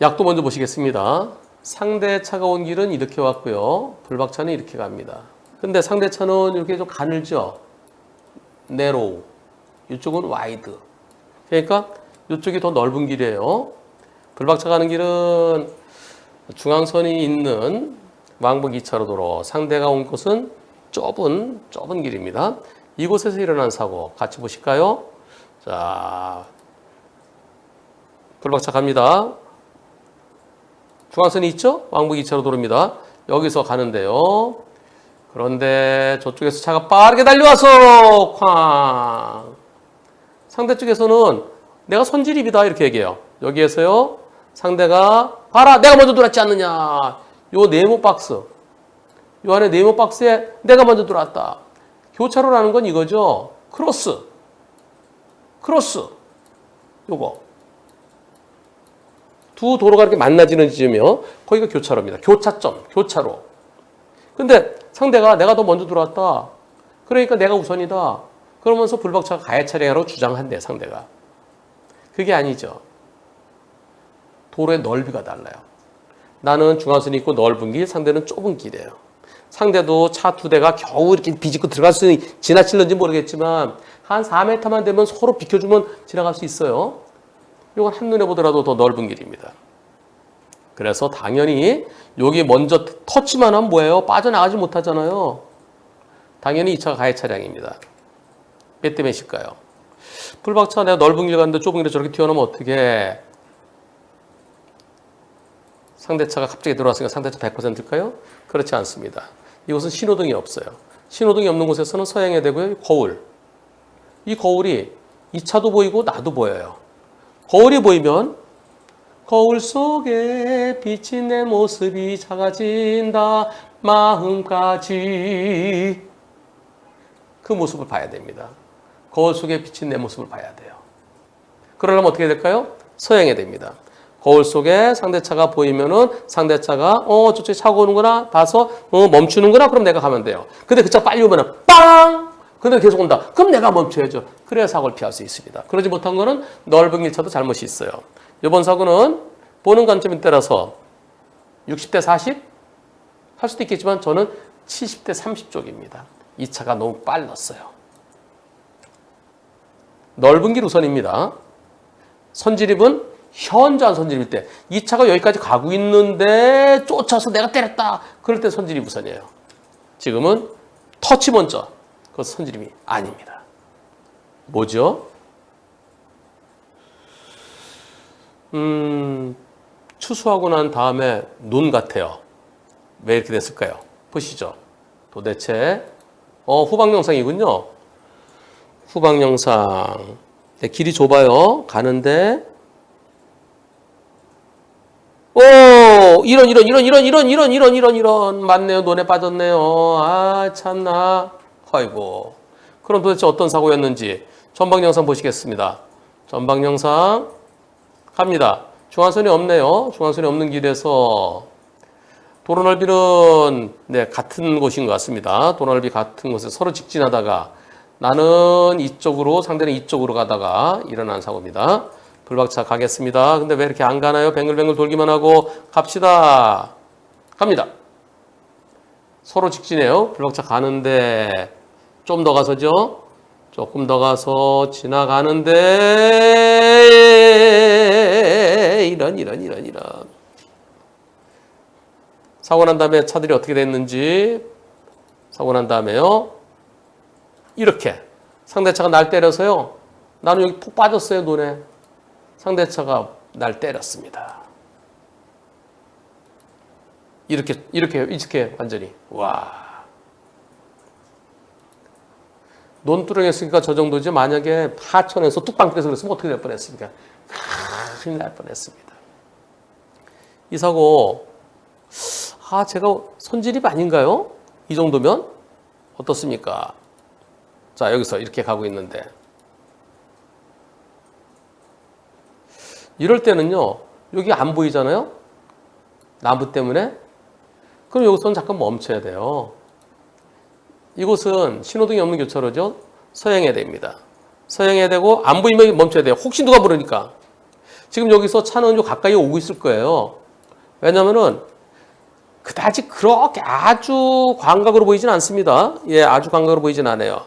약도 먼저 보시겠습니다. 상대 차가 온 길은 이렇게 왔고요. 불박차는 이렇게 갑니다. 근데 상대 차는 이렇게 좀 가늘죠? narrow. 이쪽은 wide. 그러니까 이쪽이 더 넓은 길이에요. 불박차 가는 길은 중앙선이 있는 왕복 2차로 도로, 상대가 온 곳은 좁은 길입니다. 이곳에서 일어난 사고 같이 보실까요? 자, 불박차 갑니다. 중앙선이 있죠? 왕복 2차로 도로입니다. 여기서 가는데요. 그런데 저쪽에서 차가 빠르게 달려와서 쾅! 상대 쪽에서는 내가 선진입이다 이렇게 얘기해요. 여기에서요. 상대가 봐라 내가 먼저 들어왔지 않느냐. 요 네모 박스. 요 안에 네모 박스에 내가 먼저 들어왔다. 교차로라는 건 이거죠. 크로스. 요거. 두 도로가 이렇게 만나지는 지점이요. 거기가 교차로입니다. 교차점, 교차로. 근데 상대가 내가 더 먼저 들어왔다. 그러니까 내가 우선이다. 그러면서 불박차가 가해 차량이라고 주장한대, 상대가. 그게 아니죠. 도로의 넓이가 달라요. 나는 중앙선이 있고 넓은 길, 상대는 좁은 길이에요. 상대도 차 두 대가 겨우 이렇게 비집고 들어갈 수 있는, 지나칠는지 모르겠지만 한 4m만 되면 서로 비켜주면 지나갈 수 있어요. 이건 한눈에 보더라도 더 넓은 길입니다. 그래서 당연히 여기 먼저 터치만 하면 뭐예요? 빠져나가지 못하잖아요. 당연히 이 차가 가해 차량입니다. 몇 대 몇일까요? 불박차 내가 넓은 길 갔는데 좁은 길에 저렇게 튀어나오면 어떻게? 상대차가 갑자기 들어왔으니까 상대차 100%일까요? 그렇지 않습니다. 이곳은 신호등이 없어요. 신호등이 없는 곳에서는 서행해야 되고요. 거울. 이 거울이 이 차도 보이고 나도 보여요. 거울이 보이면 거울 속에 비친 내 모습이 작아진다 마음까지 그 모습을 봐야 됩니다. 거울 속에 비친 내 모습을 봐야 돼요. 그러려면 어떻게 될까요? 서행해야 됩니다. 거울 속에 상대차가 보이면은 상대차가 저쪽에 차가 오는구나 봐서 멈추는구나 그럼 내가 가면 돼요. 근데 그 차 빨리 오면은 빵! 근데 계속 온다. 그럼 내가 멈춰야죠. 그래야 사고를 피할 수 있습니다. 그러지 못한 거는 넓은 길차도 잘못이 있어요. 이번 사고는 보는 관점에 따라서 60대 40? 할 수도 있겠지만 저는 70대 30 쪽입니다. 이 차가 너무 빨랐어요. 넓은 길 우선입니다. 선진입은 현저한 선진입일 때 이 차가 여기까지 가고 있는데 쫓아서 내가 때렸다. 그럴 때 선진입 우선이에요. 지금은 터치 먼저. 그것은 선진입이 아닙니다. 뭐죠? 추수하고 난 다음에 눈 같아요. 왜 이렇게 됐을까요? 보시죠. 도대체 후방 영상이군요. 후방 영상. 네, 길이 좁아요. 가는데 이런 맞네요. 논에 빠졌네요. 아 참나. 아이고. 그럼 도대체 어떤 사고였는지 전방 영상 보시겠습니다. 전방 영상 갑니다. 중앙선이 없네요. 중앙선이 없는 길에서 도로 넓이는 같은 곳인 것 같습니다. 도로 넓이 같은 곳에 서로 직진하다가 나는 이쪽으로 상대는 이쪽으로 가다가 일어난 사고입니다. 불박차 가겠습니다. 근데 왜 이렇게 안 가나요? 뱅글뱅글 돌기만 하고 갑시다. 갑니다. 서로 직진해요. 불박차 가는데 좀 더 가서죠. 조금 더 가서 지나가는데 이런 사고 난 다음에 차들이 어떻게 됐는지 사고 난 다음에요. 이렇게 상대차가 날 때려서요. 나는 여기 푹 빠졌어요. 논에. 상대차가 날 때렸습니다. 이렇게 완전히. 와. 논두렁 했으니까 저 정도지. 만약에 하천에서 뚝방 떼서 그랬으면 어떻게 될 뻔했습니까? 큰일 날 뻔했습니다. 이 사고 제가 선진입 아닌가요? 이 정도면? 어떻습니까? 자, 여기서 이렇게 가고 있는데 이럴 때는요. 여기 안 보이잖아요? 나무 때문에. 그럼 여기서는 잠깐 멈춰야 돼요. 이곳은 신호등이 없는 교차로죠. 서행해야 됩니다. 서행해야 되고 안 보이면 멈춰야 돼요. 혹시 누가 모르니까. 지금 여기서 차는 요 가까이 오고 있을 거예요. 왜냐면은 그다지 그렇게 아주 광각으로 보이진 않습니다. 예, 아주 광각으로 보이진 않아요.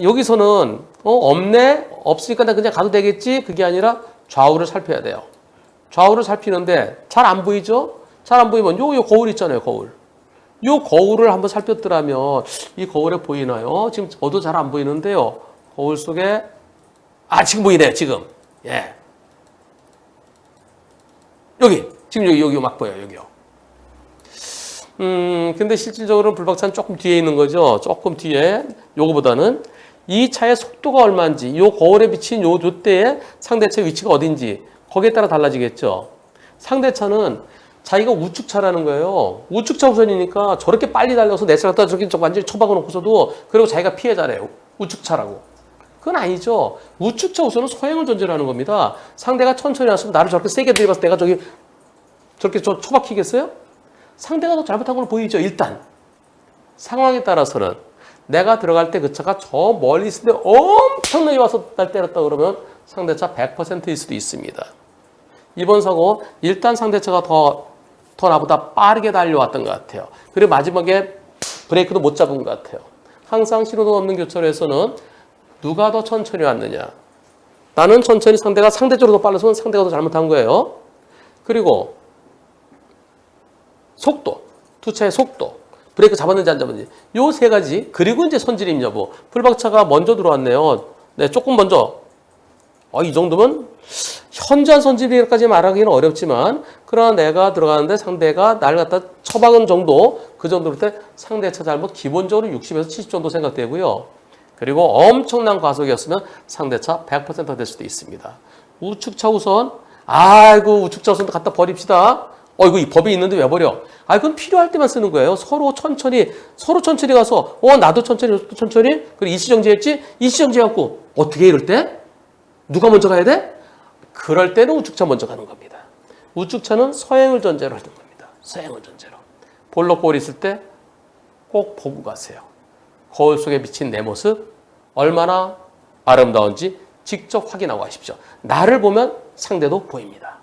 여기서는 없네? 없으니까 나 그냥 가도 되겠지? 그게 아니라 좌우를 살펴야 돼요. 좌우를 살피는데 잘 안 보이죠? 잘 안 보이면 요 거울 있잖아요, 거울. 요 거울을 한번 살폈더라면 이 거울에 보이나요? 지금 저도 잘 안 보이는데요. 거울 속에 지금 보이네, 지금. 예. 여기. 지금 여기 막 보여요, 여기요. 근데 실질적으로는 불박차는 조금 뒤에 있는 거죠. 조금 뒤에. 요거보다는 이 차의 속도가 얼마인지, 요 거울에 비친 요 때의 상대차 위치가 어딘지 거기에 따라 달라지겠죠. 상대차는 자기가 우측차라는 거예요. 우측차 우선이니까 저렇게 빨리 달려서 내 차 갖다 저렇게 완전히 처박아 놓고서도 그리고 자기가 피해자래요. 우측차라고. 그건 아니죠. 우측차 우선은 서행을 전제로 하는 겁니다. 상대가 천천히 왔으면 나를 저렇게 세게 들이봐서 내가 저렇게 처박히겠어요? 상대가 더 잘못한 걸 보이죠. 일단 상황에 따라서는 내가 들어갈 때 그 차가 저 멀리 있을 때 엄청나게 와서 날 때렸다 그러면 상대차 100%일 수도 있습니다. 이번 사고 일단 상대차가 더 나보다 빠르게 달려왔던 것 같아요. 그리고 마지막에 브레이크도 못 잡은 것 같아요. 항상 신호등 없는 교차로에서는 누가 더 천천히 왔느냐. 나는 천천히 상대가 상대적으로 더 빨라서 상대가 더 잘못한 거예요. 그리고 속도, 두 차의 속도, 브레이크 잡았는지 안 잡았는지 요 세 가지. 그리고 이제 선진입 여부. 풀박차가 먼저 들어왔네요. 네, 조금 먼저. 이 정도면 현저한 선진입까지 말하기는 어렵지만 그러나 내가 들어가는데 상대가 날 갖다 처박은 정도, 그 정도일 때 상대차 잘못 기본적으로 60에서 70 정도 생각되고요. 그리고 엄청난 과속이었으면 상대차 100%가 될 수도 있습니다. 우측차 우선, 우측차 우선도 갖다 버립시다. 이거 이 법에 있는데 왜 버려? 그건 필요할 때만 쓰는 거예요. 서로 천천히 가서, 나도 천천히, 그리고 일시정지했지? 일시정지해갖고, 어떻게 이럴 때? 누가 먼저 가야 돼? 그럴 때는 우측차 먼저 가는 겁니다. 우측차는 서행을 전제로 하는 겁니다. 서행을 전제로. 볼록 거울 있을 때 꼭 보고 가세요. 거울 속에 비친 내 모습 얼마나 아름다운지 직접 확인하고 가십시오. 나를 보면 상대도 보입니다.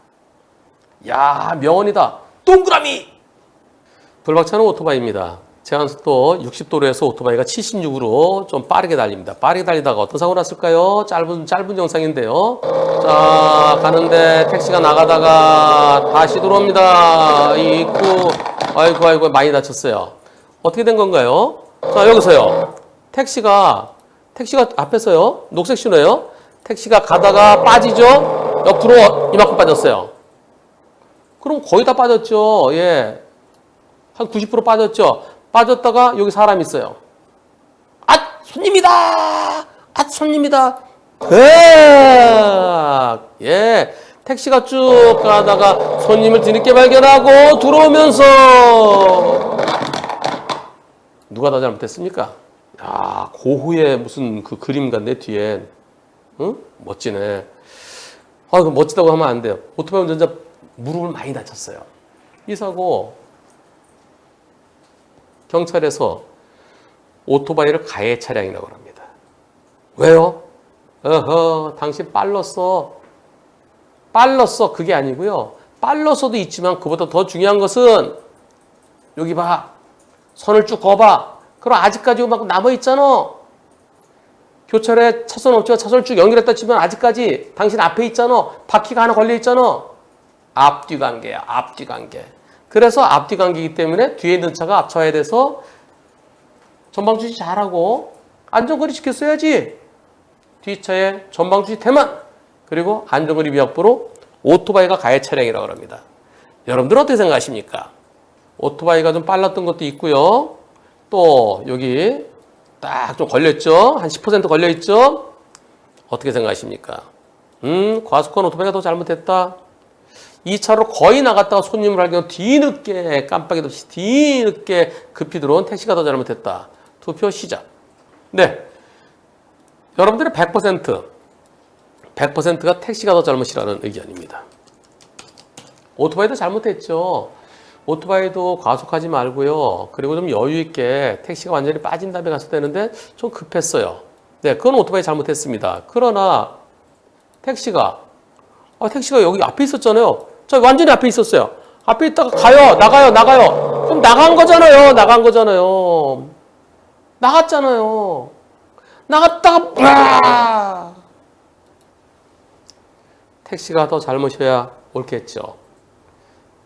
야, 명언이다. 동그라미! 불박차는 오토바이입니다. 제한속도 60도로에서 오토바이가 76으로 좀 빠르게 달립니다. 빠르게 달리다가 어떤 사고 났을까요? 짧은 영상인데요. 자, 가는데 택시가 나가다가 다시 들어옵니다. 아이고, 많이 다쳤어요. 어떻게 된 건가요? 자, 여기서요. 택시가 앞에서요. 녹색 신호예요. 택시가 가다가 빠지죠? 옆으로 이만큼 빠졌어요. 그럼 거의 다 빠졌죠. 예. 한 90% 빠졌죠. 빠졌다가 여기 사람 있어요. 손님이다! 손님이다! 예. 택시가 쭉 가다가 손님을 뒤늦게 발견하고 들어오면서 누가 더 잘못했습니까? 고흐의 무슨 그 그림 같네, 뒤에. 응? 멋지네. 멋지다고 하면 안 돼요. 오토바이 운전자 무릎을 많이 다쳤어요. 이 사고 경찰에서 오토바이를 가해 차량이라고 합니다. 왜요? 당신 빨랐어. 그게 아니고요. 빨랐어도 있지만 그보다 더 중요한 것은 여기 봐. 선을 쭉 그어봐. 그럼 아직까지 막 남아있잖아. 교차로에 차선 없지만 차선을 쭉 연결했다 치면 아직까지 당신 앞에 있잖아. 바퀴가 하나 걸려있잖아. 앞뒤 관계야. 앞뒤 관계. 그래서 앞뒤 관계이기 때문에 뒤에 있는 차가 앞차에 대해서 전방 주시 잘하고 안전거리 지켰어야지. 뒷차에 전방 주시 대만. 그리고 안전거리 위약부로 오토바이가 가해 차량이라고 합니다. 여러분들 어떻게 생각하십니까? 오토바이가 좀 빨랐던 것도 있고요. 또 여기 딱 좀 걸렸죠? 한 10% 걸려있죠? 어떻게 생각하십니까? 과속한 오토바이가 더 잘못했다. 2차로 거의 나갔다가 손님을 발견 뒤늦게 깜빡이도 없이 뒤늦게 급히 들어온 택시가 더 잘못했다. 투표 시작. 네, 여러분들의 100%가 택시가 더 잘못이라는 의견입니다. 오토바이도 잘못했죠. 오토바이도 과속하지 말고요. 그리고 좀 여유 있게 택시가 완전히 빠진 다음에 갔을 때는데 좀 급했어요. 네, 그건 오토바이 잘못했습니다. 그러나 택시가 여기 앞에 있었잖아요. 저 완전히 앞에 있었어요. 앞에 있다가 가요. 나가요. 그럼 나간 거잖아요. 나갔잖아요. 나갔다가 택시가 더 잘못이어야 옳겠죠.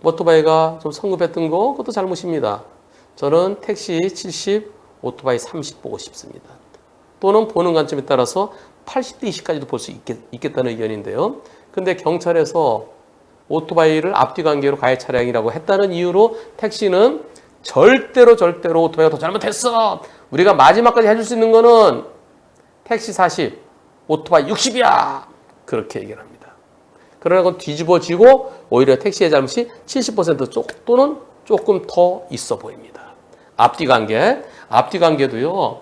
오토바이가 좀 성급했던 거 그것도 잘못입니다. 저는 택시 70, 오토바이 30 보고 싶습니다. 또는 보는 관점에 따라서 80대 20까지도 볼 수 있겠다는 의견인데요. 근데 경찰에서 오토바이를 앞뒤 관계로 가해 차량이라고 했다는 이유로 택시는 절대로 오토바이가 더 잘못했어. 우리가 마지막까지 해줄 수 있는 거는 택시 40, 오토바이 60이야. 그렇게 얘기를 합니다. 그러나 그건 뒤집어지고 오히려 택시의 잘못이 70% 또는 조금 더 있어 보입니다. 앞뒤 관계도요.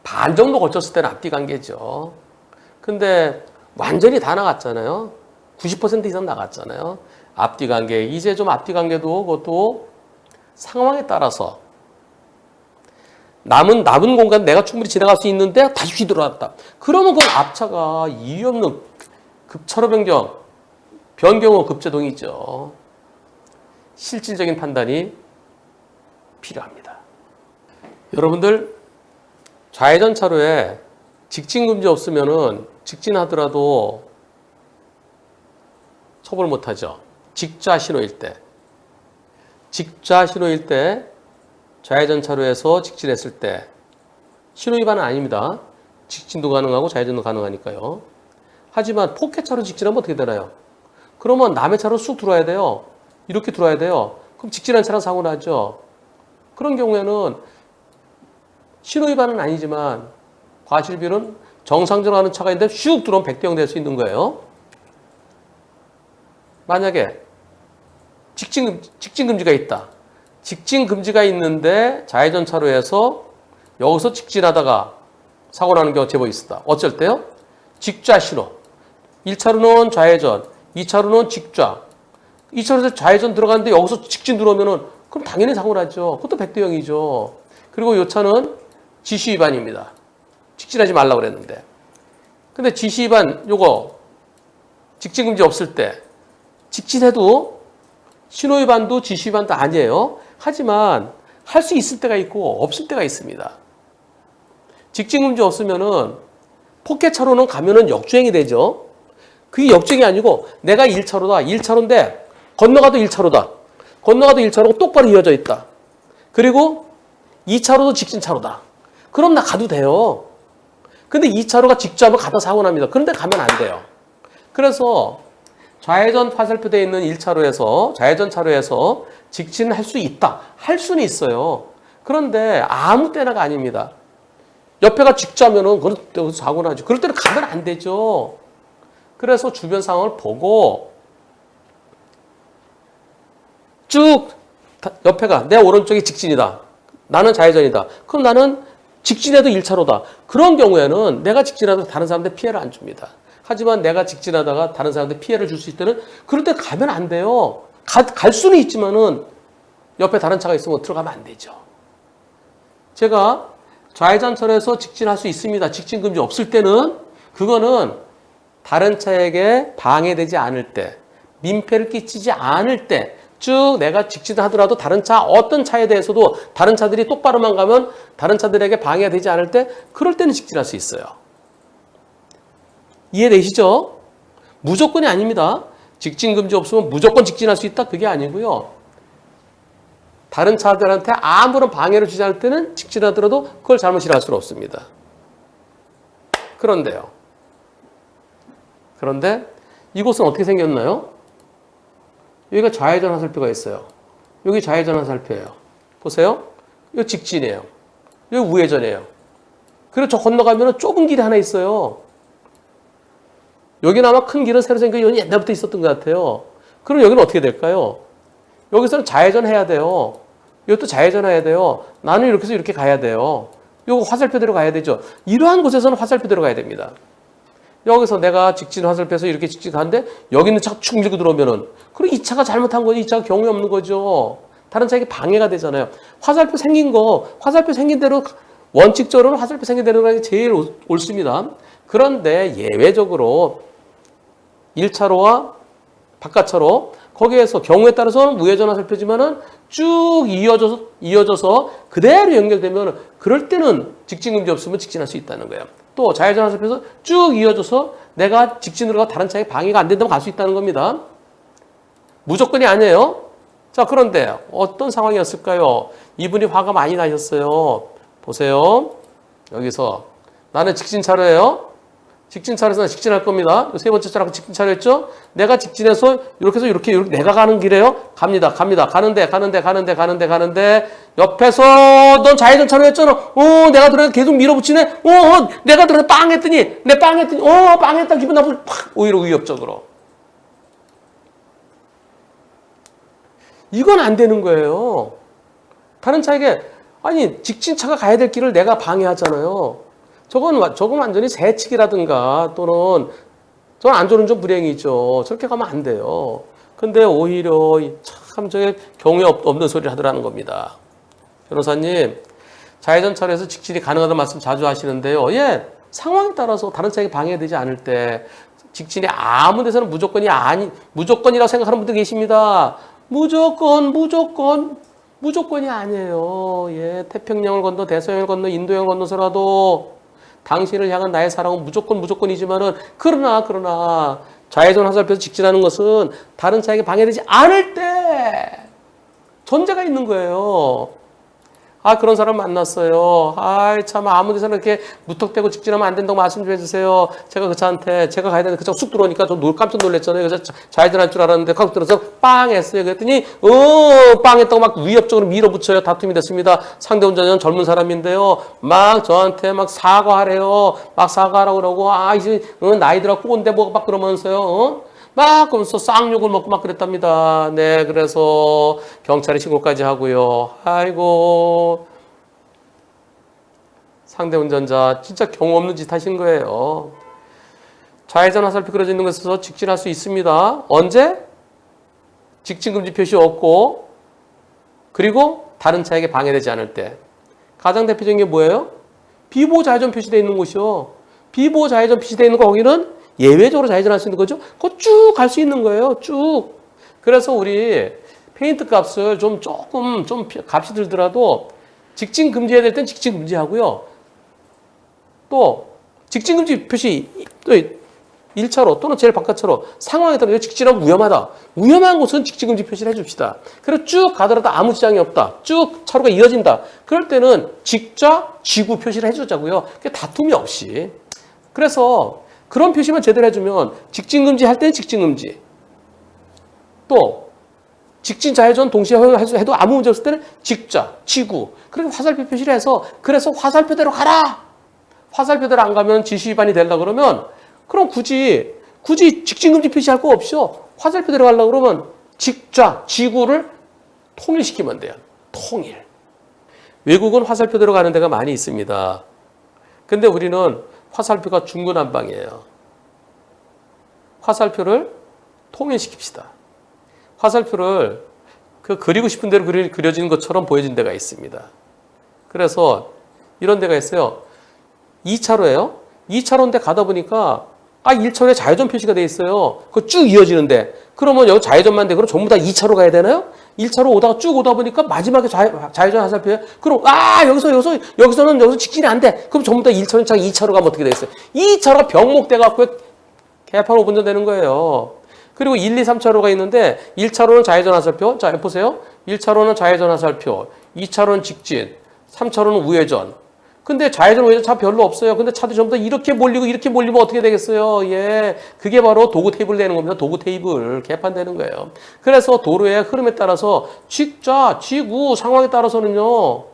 반 정도 거쳤을 때는 앞뒤 관계죠. 근데 완전히 다 나갔잖아요. 90% 이상 나갔잖아요. 앞뒤 관계. 이제 좀 앞뒤 관계도 그것도 상황에 따라서 남은 공간 내가 충분히 지나갈 수 있는데 다시 휘돌아왔다. 그러면 그건 앞차가 이유 없는 급차로 변경후 급제동이죠. 실질적인 판단이 필요합니다. 여러분들 좌회전 차로에 직진금지 없으면은 직진하더라도 처벌 못하죠. 직좌 신호일 때 좌회전 차로에서 직진했을 때 신호 위반은 아닙니다. 직진도 가능하고 좌회전도 가능하니까요. 하지만 포켓차로 직진하면 어떻게 되나요? 그러면 남의 차로 쑥 들어와야 돼요. 이렇게 들어와야 돼요. 그럼 직진한 차랑 사고 나죠. 그런 경우에는 신호 위반은 아니지만 과실비는 정상적으로 하는 차가 있는데 슉 들어오면 100대 0 될 수 있는 거예요. 만약에 직진금지가 있다. 직진금지가 있는데 좌회전 차로에서 여기서 직진하다가 사고 나는 경우 제법 있었다. 어쩔 때요? 직좌 신호. 1차로는 좌회전, 2차로는 직좌. 2차로에서 좌회전 들어가는데 여기서 직진 들어오면은 그럼 당연히 사고 나죠. 그것도 100대 0이죠. 그리고 이 차는 지시 위반입니다. 직진하지 말라고 그랬는데. 근데 지시 위반 요거 직진금지 없을 때 직진해도 신호 위반도 지시 위반도 아니에요. 하지만 할 수 있을 때가 있고 없을 때가 있습니다. 직진금지 없으면은 포켓차로는 가면은 역주행이 되죠. 그게 역주행이 아니고 내가 1차로인데 건너가도 1차로고 똑바로 이어져 있다. 그리고 2차로도 직진차로다. 그럼 나 가도 돼요. 근데 2차로가 직주하면 가다 사고 납니다. 그런데 가면 안 돼요. 그래서 좌회전 화살표되어 있는 1차로에서 좌회전 차로에서 직진할 수 있다. 할 수는 있어요. 그런데 아무 때나가 아닙니다. 옆에가 직주하면은 그건 사고 나죠. 그럴 때는 가면 안 되죠. 그래서 주변 상황을 보고 쭉 옆에가 내 오른쪽이 직진이다. 나는 좌회전이다. 그럼 나는 직진해도 1차로다. 그런 경우에는 내가 직진하다가 다른 사람한테 피해를 안 줍니다. 하지만 내가 직진하다가 다른 사람한테 피해를 줄 수 있을 때는 그럴 때 가면 안 돼요. 갈 수는 있지만은 옆에 다른 차가 있으면 들어가면 안 되죠. 제가 좌회전선에서 직진할 수 있습니다. 직진금지 없을 때는 그거는 다른 차에게 방해되지 않을 때, 민폐를 끼치지 않을 때, 쭉 내가 직진하더라도 다른 차, 어떤 차에 대해서도 다른 차들이 똑바로만 가면 다른 차들에게 방해가 되지 않을 때, 그럴 때는 직진할 수 있어요. 이해되시죠? 무조건이 아닙니다. 직진금지 없으면 무조건 직진할 수 있다? 그게 아니고요. 다른 차들한테 아무런 방해를 주지 않을 때는 직진하더라도 그걸 잘못이라 할 수는 없습니다. 그런데 이곳은 어떻게 생겼나요? 여기가 좌회전 화살표가 있어요. 여기 좌회전 화살표예요. 보세요. 여기 직진이에요. 여기 우회전이에요. 그리고 저 건너가면 좁은 길이 하나 있어요. 여기는 아마 큰 길은 새로 생긴 게 옛날부터 있었던 것 같아요. 그럼 여기는 어떻게 될까요? 여기서는 좌회전 해야 돼요. 이것도 좌회전 해야 돼요. 나는 이렇게 해서 이렇게 가야 돼요. 이거 화살표대로 가야 되죠. 이러한 곳에서는 화살표대로 가야 됩니다. 여기서 내가 직진 화살표에서 이렇게 직진 가는데 여기 있는 차가 축 밀고 들어오면은 그럼 이 차가 잘못한 거지. 이 차가 경우에 없는 거죠. 다른 차에게 방해가 되잖아요. 화살표 생긴 대로 원칙적으로는 화살표 생긴 대로 가는 게 제일 옳습니다. 그런데 예외적으로 1차로와 바깥차로 거기에서 경우에 따라서는 우회전 화살표지만은 쭉 이어져서 그대로 연결되면 그럴 때는 직진금지 없으면 직진할 수 있다는 거예요. 또 좌회전 화살표에서 쭉 이어져서 내가 직진으로 가 다른 차에 방해가 안 된다면 갈 수 있다는 겁니다. 무조건이 아니에요. 자, 그런데 어떤 상황이었을까요? 이분이 화가 많이 나셨어요. 보세요. 여기서 나는 직진차로예요. 직진차로에서 직진할 겁니다. 세 번째 차로 직진차로였죠? 내가 직진해서 이렇게 해서 이렇게 내가 가는 길이에요. 갑니다. 가는데 옆에서 넌 좌회전 차로였잖아. 내가 들어서 계속 밀어붙이네. 내가 들어서 빵 했더니 빵 했다 기분 나쁘고 팍 오히려 위협적으로. 이건 안 되는 거예요. 다른 차에게 아니 직진차가 가야 될 길을 내가 방해하잖아요. 저건 완전히 새치기라든가 또는 저건 안전운전 불행이죠. 저렇게 가면 안 돼요. 근데 오히려 참 저게 경우에 없는 소리를 하더라는 겁니다. 변호사님, 좌회전 차로에서 직진이 가능하다는 말씀 자주 하시는데요. 예, 상황에 따라서 다른 차에게 방해되지 않을 때 직진이 아무 데서는 무조건이라고 생각하는 분들 계십니다. 무조건이 아니에요. 예, 태평양을 건너 대서양을 건너 인도양을 건너서라도 당신을 향한 나의 사랑은 무조건이지만은 그러나 좌회전 화살표에서 직진하는 것은 다른 차에게 방해되지 않을 때 전제가 있는 거예요. 그런 사람 만났어요. 참 아무 데서나 이렇게 무턱대고 직진하면 안 된다고 말씀 좀 해주세요. 제가 그 차한테 제가 가야 되는데 그 차가 쑥 들어오니까 저 깜짝 놀랐잖아요. 그래서 좌회전 할 줄 알았는데 확 들어서 빵 했어요. 그랬더니 빵 했다고 막 위협적으로 밀어붙여요. 다툼이 됐습니다. 상대 운전자는 젊은 사람인데요. 막 저한테 막 사과하래요. 막 사과하라고 그러고 이제 나이 들어 꼰대 뭐 막 그러면서요. 막 그러면서 쌍욕을 먹고 막 그랬답니다. 네, 그래서 경찰에 신고까지 하고요. 아이고, 상대 운전자 진짜 경우 없는 짓 하신 거예요. 좌회전 화살표 그려져 있는 곳에서 직진할 수 있습니다. 언제? 직진금지 표시 없고 그리고 다른 차에게 방해되지 않을 때. 가장 대표적인 게 뭐예요? 비보호 좌회전 표시되어 있는 곳이요. 비보호 좌회전 표시되어 있는 거 거기는 예외적으로 좌회전할 수 있는 거죠. 그거 쭉 갈 수 있는 거예요. 쭉. 그래서 우리 페인트 값을 좀 값이 들더라도 직진 금지해야 될 땐 직진 금지하고요. 또 직진 금지 표시 또 1차로 또는 제일 바깥차로 상황에 따라 직진하면 위험하다. 위험한 곳은 직진 금지 표시를 해줍시다. 그리고 쭉 가더라도 아무 지장이 없다. 쭉 차로가 이어진다. 그럴 때는 직좌, 지구 표시를 해주자고요. 다툼이 없이. 그래서 그런 표시만 제대로 해주면 직진금지 할 때는 직진금지. 또 직진 좌회전 동시에 해도 아무 문제 없을 때는 직좌, 지구. 그리고 화살표 표시를 해서 그래서 화살표대로 가라. 화살표대로 안 가면 지시 위반이 되려고 그러면 그럼 굳이 직진금지 표시할 거 없이요. 화살표대로 가려고 그러면 직좌, 지구를 통일시키면 돼요. 통일. 외국은 화살표대로 가는 데가 많이 있습니다. 근데 우리는 화살표가 중구난방이에요. 화살표를 통일시킵시다. 화살표를 그리고 싶은 대로 그려지는 것처럼 보여진 데가 있습니다. 그래서 이런 데가 있어요. 2차로예요. 2차로인데 가다 보니까 1차로에 좌회전 표시가 돼 있어요. 그거 쭉 이어지는데 그러면 여기 좌회전만 돼. 그럼 전부 다 2차로 가야 되나요? 1차로 쭉 오다 보니까 마지막에 좌회전 화살표에 그럼 여기서는 직진이 안 돼. 그럼 전부 다 1차로 2차로 가면 어떻게 되겠어요? 2차로가 병목돼 갖고 개판 5분전 되는 거예요. 그리고 1, 2, 3차로가 있는데 1차로는 좌회전 화살표. 자, 보세요. 1차로는 좌회전 화살표, 2차로는 직진, 3차로는 우회전. 근데 좌회전, 우회전 차 별로 없어요. 근데 차도 전부 다 이렇게 몰리면 어떻게 되겠어요? 예. 그게 바로 도구 테이블 되는 겁니다. 도구 테이블. 개판 되는 거예요. 그래서 도로의 흐름에 따라서 직좌, 지구 상황에 따라서는요.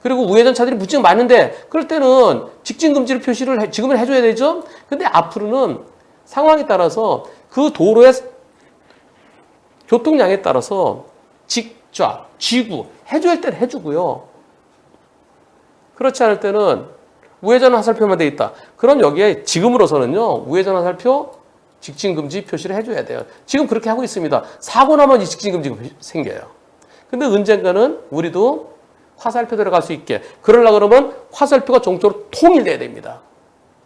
그리고 우회전 차들이 무척 많은데 그럴 때는 직진 금지를 표시를 지금은 해줘야 되죠. 근데 앞으로는 상황에 따라서 그 도로의 교통량에 따라서 직좌, 지구 해줘야 할 때는 해주고요. 그렇지 않을 때는 우회전 화살표만 돼 있다. 그럼 여기에 지금으로서는요. 우회전 화살표, 직진금지 표시를 해줘야 돼요. 지금 그렇게 하고 있습니다. 사고 나면 이 직진금지가 생겨요. 근데 언젠가는 우리도 화살표 들어갈 수 있게 그러려고 그러면 화살표가 종적으로 통일돼야 됩니다.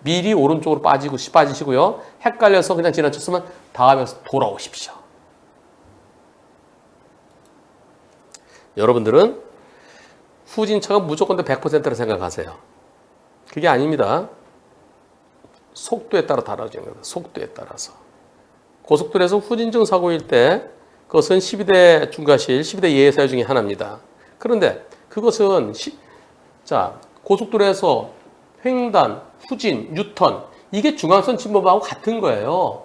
미리 오른쪽으로 빠지시고요. 헷갈려서 그냥 지나쳤으면 다음에서 돌아오십시오. 여러분들은 후진차가 무조건 100%라 생각하세요. 그게 아닙니다. 속도에 따라 달라지는 겁니다. 속도에 따라서. 고속도로에서 후진증 사고일 때 그것은 12대 중과실, 12대 예사유 중에 하나입니다. 그런데 그것은 고속도로에서 횡단, 후진, 유턴 이게 중앙선 침범하고 같은 거예요.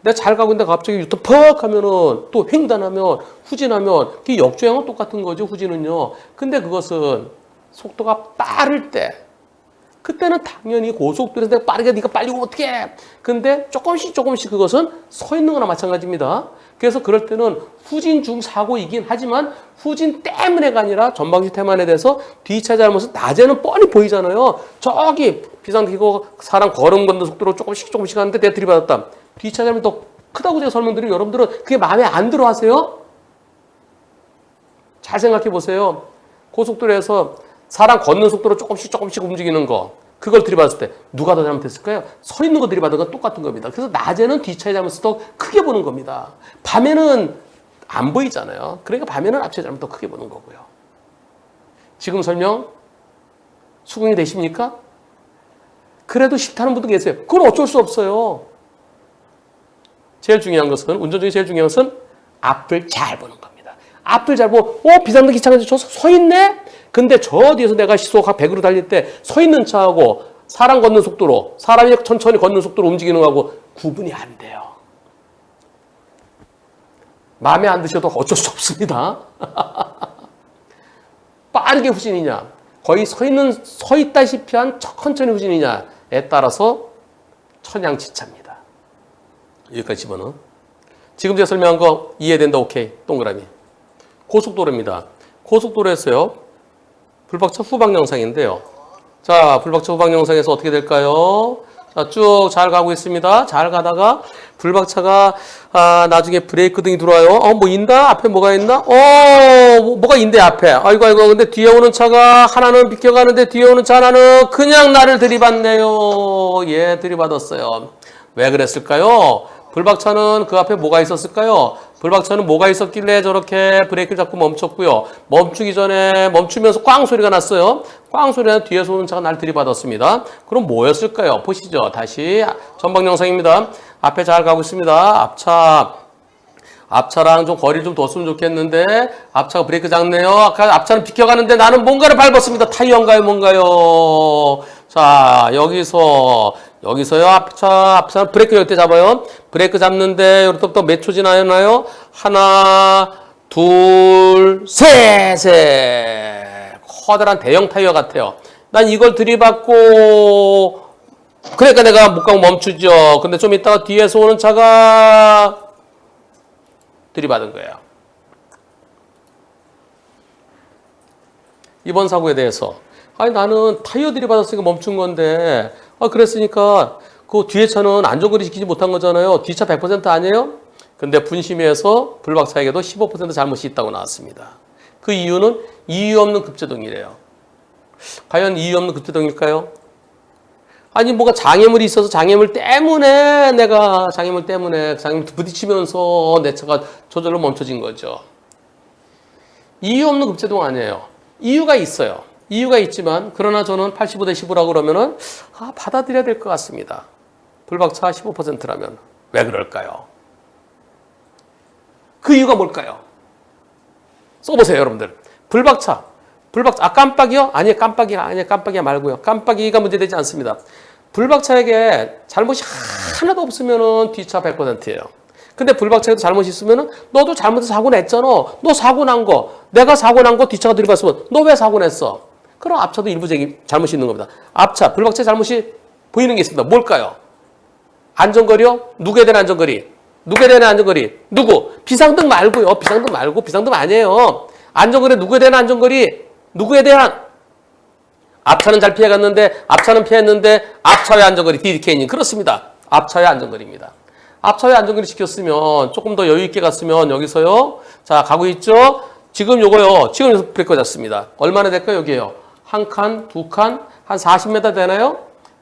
내가 잘 가고 있는데 갑자기 유턴 퍽 하면은 또 횡단하면 후진하면 그 역주행은 똑같은 거죠. 후진은요. 근데 그것은 속도가 빠를 때 그때는 당연히 고속도로에서 내가 빠르게 네가 빨리 오면 어떡해. 근데 조금씩 그것은 서 있는 거나 마찬가지입니다. 그래서 그럴 때는 후진 중 사고이긴 하지만 후진 때문에가 아니라 전방지 태만에 대해서 뒤차 잘못은 낮에는 뻔히 보이잖아요. 저기 비상등이고 사람 걸음 걷는 속도로 조금씩 하는데 내가 들이받았다. 뒤차 잘못이 더 크다고 제가 설명드리면 여러분들은 그게 마음에 안 들어 하세요? 잘 생각해 보세요. 고속도로에서 사람 걷는 속도로 조금씩 움직이는 거 그걸 들이받았을 때 누가 더 잘못했을까요? 서 있는 거 들이받은 건 똑같은 겁니다. 그래서 낮에는 뒷차의 잘못을 더 크게 보는 겁니다. 밤에는 안 보이잖아요. 그러니까 밤에는 앞차의 잘못 더 크게 보는 거고요. 지금 설명 수긍이 되십니까? 그래도 싫다는 분도 계세요. 그건 어쩔 수 없어요. 제일 중요한 것은 운전 중에 제일 중요한 것은 앞을 잘 보는 겁니다. 앞을 잘 보고 비상등 기차가 서 있네? 근데 저 뒤에서 내가 시속 100으로 달릴 때 서 있는 차하고 사람 걷는 속도로 사람이 천천히 걷는 속도로 움직이는 거하고 구분이 안 돼요. 마음에 안 드셔도 어쩔 수 없습니다. 빠르게 후진이냐 거의 서 있다시피 한 천천히 후진이냐에 따라서 천양지차입니다. 여기까지 집어넣어. 지금 제가 설명한 거 이해된다. 오케이. 동그라미. 고속도로입니다. 고속도로에서요. 불박차 후방 영상인데요. 자, 불박차 후방 영상에서 어떻게 될까요? 자, 쭉 잘 가고 있습니다. 잘 가다가 불박차가 나중에 브레이크 등이 들어와요. 뭐 인다? 앞에 뭐가 있나? 뭐가 인대 앞에. 아이고. 근데 뒤에 오는 차가 하나는 비켜가는데 뒤에 오는 차 하나는 그냥 나를 들이받네요. 예, 들이받았어요. 왜 그랬을까요? 불박차는 그 앞에 뭐가 있었을까요? 불박차는 뭐가 있었길래 저렇게 브레이크를 잡고 멈췄고요. 멈추기 전에 멈추면서 꽝 소리가 났어요. 꽝 소리가 뒤에서 오는 차가 날 들이받았습니다. 그럼 뭐였을까요? 보시죠. 다시 전방 영상입니다. 앞에 잘 가고 있습니다. 앞차랑 좀 거리를 좀 뒀으면 좋겠는데 앞차가 브레이크 잡네요. 앞차는 비켜가는데 나는 뭔가를 밟았습니다. 타이어인가요? 뭔가요? 자, 여기서요. 앞차는 브레이크 열 때 잡아요. 브레이크 잡는데 여기부터 몇 초 지나나요? 하나, 둘, 셋. 커다란 대형 타이어 같아요. 난 이걸 들이받고 그러니까 내가 못 가고 멈추죠. 근데 좀 이따가 뒤에서 오는 차가 들이받은 거예요. 이번 사고에 대해서 나는 타이어 들이받았으니까 멈춘 건데 그랬으니까 그 뒤에 차는 안전거리 지키지 못한 거잖아요. 뒤차 100% 아니에요? 근데 분심위에서 불박차에게도 15% 잘못이 있다고 나왔습니다. 그 이유는 이유 없는 급제동이래요. 과연 이유 없는 급제동일까요? 뭐가 장애물이 있어서 장애물 때문에 부딪히면서 내 차가 저절로 멈춰진 거죠. 이유 없는 급제동 아니에요. 이유가 있어요. 이유가 있지만 그러나 저는 85대 15라고 그러면은 받아들여야 될 것 같습니다. 불박차 15%라면 왜 그럴까요? 그 이유가 뭘까요? 써보세요, 여러분들. 불박차 깜빡이요? 아니요, 깜빡이야 말고요. 깜빡이가 문제되지 않습니다. 불박차에게 잘못이 하나도 없으면은 뒤차 100%예요. 근데 불박차에도 잘못이 있으면은 너도 잘못해서 사고 냈잖아. 너 사고 난 거, 내가 사고 난 거 뒤차가 들이받으면 너 왜 사고 냈어? 그럼 앞차도 일부적인 잘못이 있는 겁니다. 앞차, 불박차의 잘못이 보이는 게 있습니다. 뭘까요? 안전거리요? 누구에 대한 안전거리? 누구? 비상등 말고요. 비상등 아니에요. 안전거리 누구에 대한 안전거리? 누구에 대한? 앞차는 잘 피해갔는데, 앞차는 피했는데, 앞차의 안전거리, DDK님. 그렇습니다. 앞차의 안전거리입니다. 앞차의 안전거리 지켰으면, 조금 더 여유있게 갔으면, 여기서요. 자, 가고 있죠? 지금 요거요. 지금 브레이크 잡습니다. 얼마나 될까요? 여기에요. 한 칸, 두 칸, 한 40m 되나요?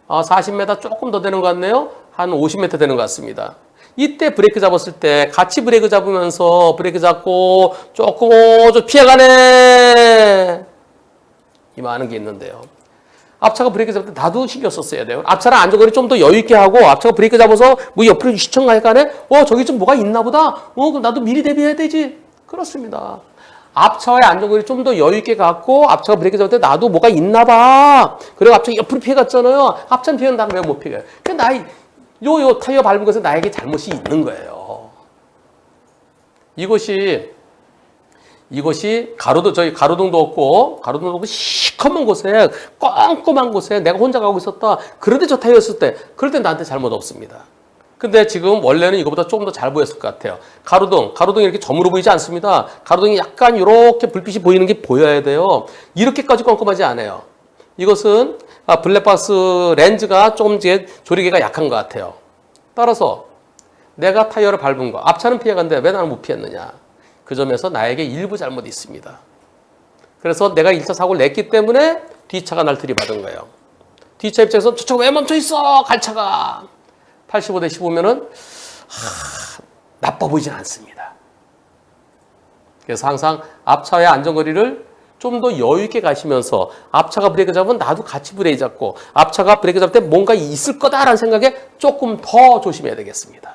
40m 조금 더 되는 것 같네요. 한 50m 되는 것 같습니다. 이때 브레이크 잡았을 때 같이 브레이크 잡으면서 브레이크 잡고 조금 좀 피해가네. 이만한 게 있는데요. 앞차가 브레이크 잡을 때 나도 신경 썼어야 돼요. 앞차랑 안전거리 좀 더 여유 있게 하고 앞차가 브레이크 잡아서 뭐 옆으로 휘청가네. 저기 좀 뭐가 있나 보다. 그럼 나도 미리 대비해야 되지. 그렇습니다. 앞차와의 안전거리 좀 더 여유 있게 갖고 앞차가 브레이크 잡을 때 나도 뭐가 있나 봐. 그리고 앞차가 옆으로 피해갔잖아요. 앞차는 피해는 나는 왜 못 피해요? 그러니까 요 타이어 밟은 것에 나에게 잘못이 있는 거예요. 이것이 가로등도 없고 시커먼 곳에 꼼꼼한 곳에 내가 혼자 가고 있었다. 그런데 저 타이어였을 때 그럴 땐 나한테 잘못 없습니다. 근데 지금 원래는 이거보다 조금 더 잘 보였을 것 같아요. 가로등이 이렇게 점으로 보이지 않습니다. 가로등이 약간 이렇게 불빛이 보이는 게 보여야 돼요. 이렇게까지 꼼꼼하지 않아요. 이것은 블랙박스 렌즈가 조금 조리개가 약한 것 같아요. 따라서 내가 타이어를 밟은 거, 앞차는 피해갔는데 왜 나는 못 피했느냐. 그 점에서 나에게 일부 잘못이 있습니다. 그래서 내가 1차 사고를 냈기 때문에 뒤차가 날 들이받은 거예요. 뒤차 입장에서 저차가 왜 멈춰있어? 갈차가. 85대 15면은 나빠 보이진 않습니다. 그래서 항상 앞차의 안전거리를 좀 더 여유 있게 가시면서 앞차가 브레이크 잡으면 나도 같이 브레이크 잡고 앞차가 브레이크 잡을 때 뭔가 있을 거다라는 생각에 조금 더 조심해야 되겠습니다.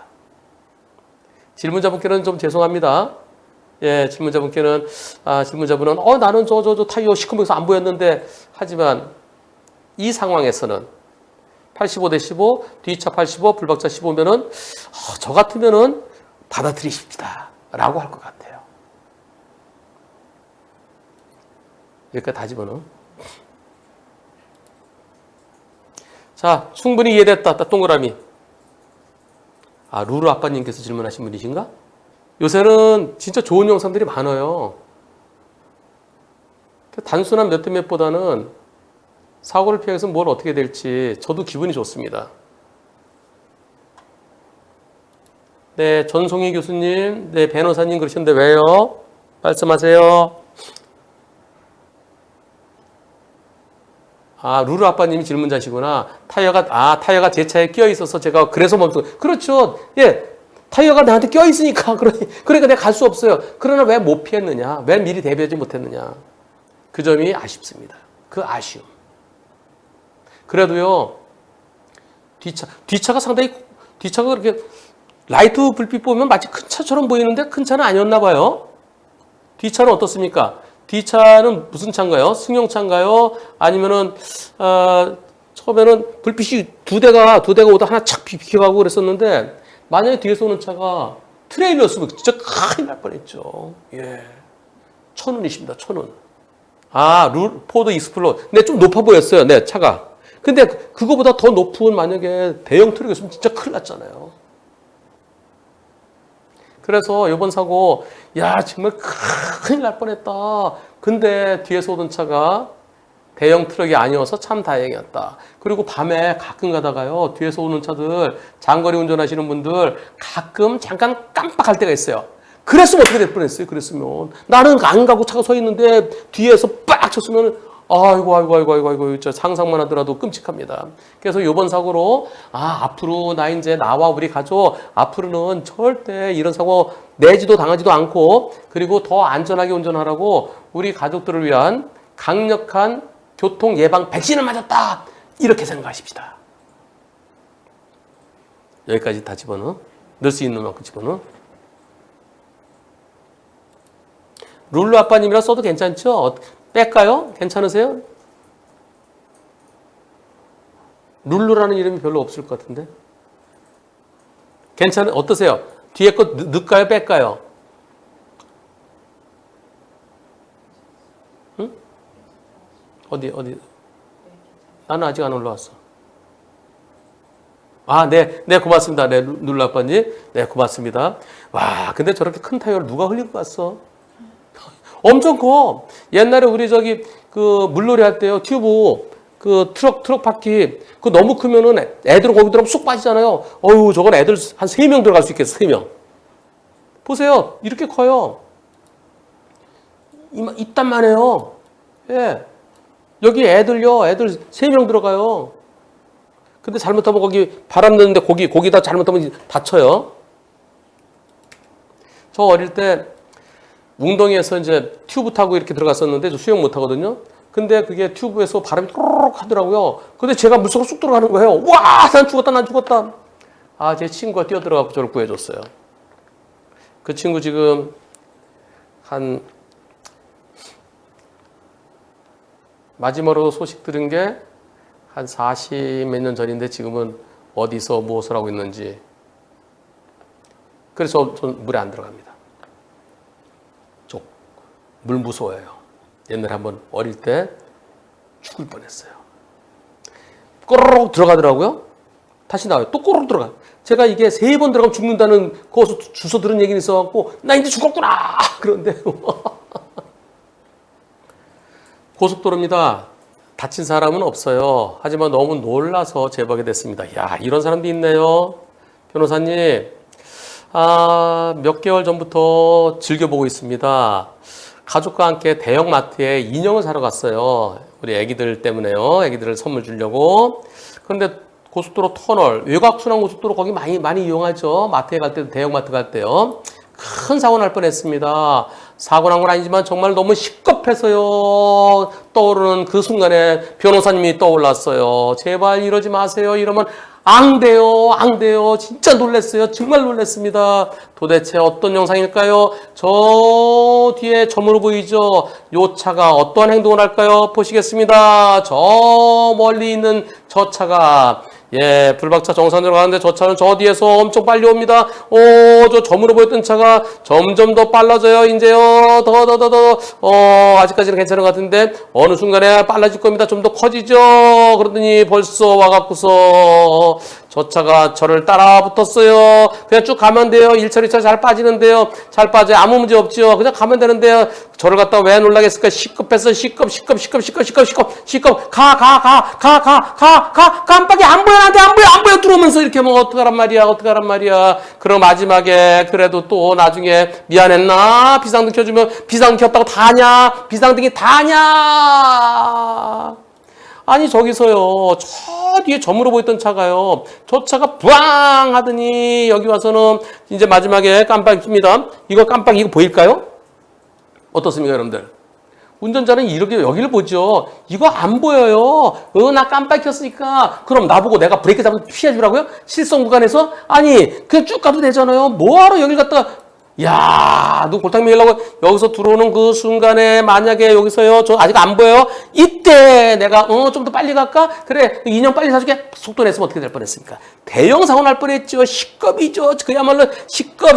질문자분께는 좀 죄송합니다. 예, 질문자분께는 질문자분은 나는 저 타이어 시커멓게서 안 보였는데 하지만 이 상황에서는 85대 15, 뒤차 85, 불박차 15면은 저 같으면은 받아들이십시다 라고 할 것 같아요. 여기까지 다 집어넣어. 자, 충분히 이해됐다. 동그라미. 루루 아빠님께서 질문하신 분이신가? 요새는 진짜 좋은 영상들이 많아요. 단순한 몇 대 몇보다는 사고를 피해서 뭘 어떻게 될지 저도 기분이 좋습니다. 네, 전송희 교수님, 네, 변호사님 그러셨는데 왜요? 말씀하세요. 루루 아빠님이 질문자시구나. 타이어가 제 차에 끼어 있어서 제가 그래서 멈춘. 그렇죠. 예. 타이어가 나한테 껴 있으니까 그러니까 내가 갈 수 없어요. 그러나 왜 못 피했느냐? 왜 미리 대비하지 못했느냐? 그 점이 아쉽습니다. 그 아쉬움. 그래도요. 뒤차가 그렇게 라이트 불빛 보면 마치 큰 차처럼 보이는데 큰 차는 아니었나 봐요. 뒤차는 어떻습니까? 뒤차는 무슨 차인가요? 승용차인가요? 아니면은 처음에는 불빛이 두 대가 오다 하나 착 비켜가고 그랬었는데 만약에 뒤에서 오는 차가 트레일러였으면 진짜 큰일 날 뻔했죠. 예. 1,000원이십니다. 1,000원. 포드 익스플로러. 근데 좀 높아 보였어요. 네, 차가. 근데 그거보다 더 높은 만약에 대형 트럭이었으면 진짜 큰일 났잖아요. 그래서 이번 사고, 정말 큰일 날 뻔했다. 근데 뒤에서 오던 차가 대형 트럭이 아니어서 참 다행이었다. 그리고 밤에 가끔 가다가요, 뒤에서 오는 차들, 장거리 운전하시는 분들 가끔 잠깐 깜빡할 때가 있어요. 그랬으면 어떻게 될 뻔했어요? 그랬으면 나는 안 가고 차가 서 있는데 뒤에서 빡 쳤으면 아이고, 진짜 상상만 하더라도 끔찍합니다. 그래서 이번 사고로 앞으로 나와 우리 가족 앞으로는 절대 이런 사고 내지도 당하지도 않고 그리고 더 안전하게 운전하라고 우리 가족들을 위한 강력한 교통 예방 백신을 맞았다. 이렇게 생각하십시다. 여기까지 다 집어넣어. 넣을 수 있는 만큼 집어넣어. 룰루 아빠님이라 써도 괜찮죠? 뺄까요? 괜찮으세요? 룰루라는 이름이 별로 없을 것 같은데. 어떠세요? 뒤에 거 넣을까요? 뺄까요? 응? 어디? 나는 아직 안 올라왔어. 네, 고맙습니다. 네, 룰루 아빠님. 네, 고맙습니다. 와, 근데 저렇게 큰 타이어를 누가 흘리고 갔어? 엄청 커. 옛날에 우리 물놀이 할 때요, 튜브, 트럭 바퀴, 너무 크면은 애들은 거기 들어가면 쑥 빠지잖아요. 저건 애들 한 3명 들어갈 수 있겠어, 3명. 보세요. 이렇게 커요. 이딴만 해요. 예. 여기 애들 3명 들어가요. 근데 잘못하면 거기 바람 넣는데 거기다 잘못하면 다쳐요. 저 어릴 때 웅덩이에서 이제 튜브 타고 이렇게 들어갔었는데 저 수영 못 하거든요. 근데 그게 튜브에서 바람이 또르륵 하더라고요. 근데 제가 물속으로 쑥 들어가는 거예요. 와, 난 죽었다. 아, 제 친구가 뛰어들어가고 저를 구해줬어요. 그 친구 지금 마지막으로 소식 들은 게 한 40 몇 년 전인데 지금은 어디서 무엇을 하고 있는지. 그래서 전 물에 안 들어갑니다. 물 무서워해요. 옛날에 한번 어릴 때 죽을 뻔했어요. 꼬르륵 들어가더라고요. 다시 나와요. 또 꼬르륵 들어가. 제가 이게 3번 들어가면 죽는다는 거기서 주워 들은 얘기는 있어갖고 나 이제 죽었구나. 그런데 고속도로입니다. 다친 사람은 없어요. 하지만 너무 놀라서 제보하게 됐습니다. 야, 이런 사람도 있네요. 변호사님, 몇 개월 전부터 즐겨보고 있습니다. 가족과 함께 대형마트에 인형을 사러 갔어요. 우리 애기들 때문에요. 애기들을 선물 주려고. 그런데 고속도로 터널, 외곽순환고속도로 거기 많이 이용하죠. 마트에 갈 때도, 대형마트 갈 때요. 큰 사고 날 뻔했습니다. 사고 난 건 아니지만 정말 너무 시급해서요. 떠오르는 그 순간에 변호사님이 떠올랐어요. 제발 이러지 마세요. 이러면 앙대요. 진짜 놀랐어요. 정말 놀랐습니다. 도대체 어떤 영상일까요? 저 뒤에 점으로 보이죠? 요 차가 어떠한 행동을 할까요? 보시겠습니다. 저 멀리 있는 저 차가 불박차 정상으로 가는데 저 차는 저 뒤에서 엄청 빨리 옵니다. 저 점으로 보였던 차가 점점 더 빨라져요. 이제요. 아직까지는 괜찮은 것 같은데 어느 순간에 빨라질 겁니다. 좀 더 커지죠. 그러더니 벌써 와갖고서 저 차가 저를 따라 붙었어요. 그냥 쭉 가면 돼요. 1차, 2차 잘 빠지는데요. 잘 빠져요. 아무 문제 없죠. 그냥 가면 되는데요. 저를 갖다 왜 놀라겠을까? 시급해서 시급. 깜빡이 안 보여. 나한테 안 보여. 들어오면서 이렇게 뭐 어떡하란 말이야. 그럼 마지막에 그래도 또 나중에 미안했나? 비상등 켜주면 비상등 켰다고 다냐? 비상등이 다냐? 아니 저기서요. 저 뒤에 점으로 보였던 차가요. 저 차가 부앙 하더니 여기 와서는 이제 마지막에 깜빡이 킵니다. 이거 보일까요? 어떻습니까 여러분들? 운전자는 이렇게 여기를 보죠. 이거 안 보여요. 나 깜빡이 켰으니까 그럼 나보고 내가 브레이크 잡아서 피해주라고요? 실성 구간에서? 아니 그냥 쭉 가도 되잖아요. 뭐하러 여길 갖다가 야, 너 골탕 먹이려고 여기서 들어오는 그 순간에 만약에 여기서요, 저 아직 안 보여요? 이때 내가 좀 더 빨리 갈까? 그래, 인형 빨리 사줄게. 속도 냈으면 어떻게 될 뻔했습니까? 대형 사고 날 뻔했죠. 시급이죠. 그야말로 시급.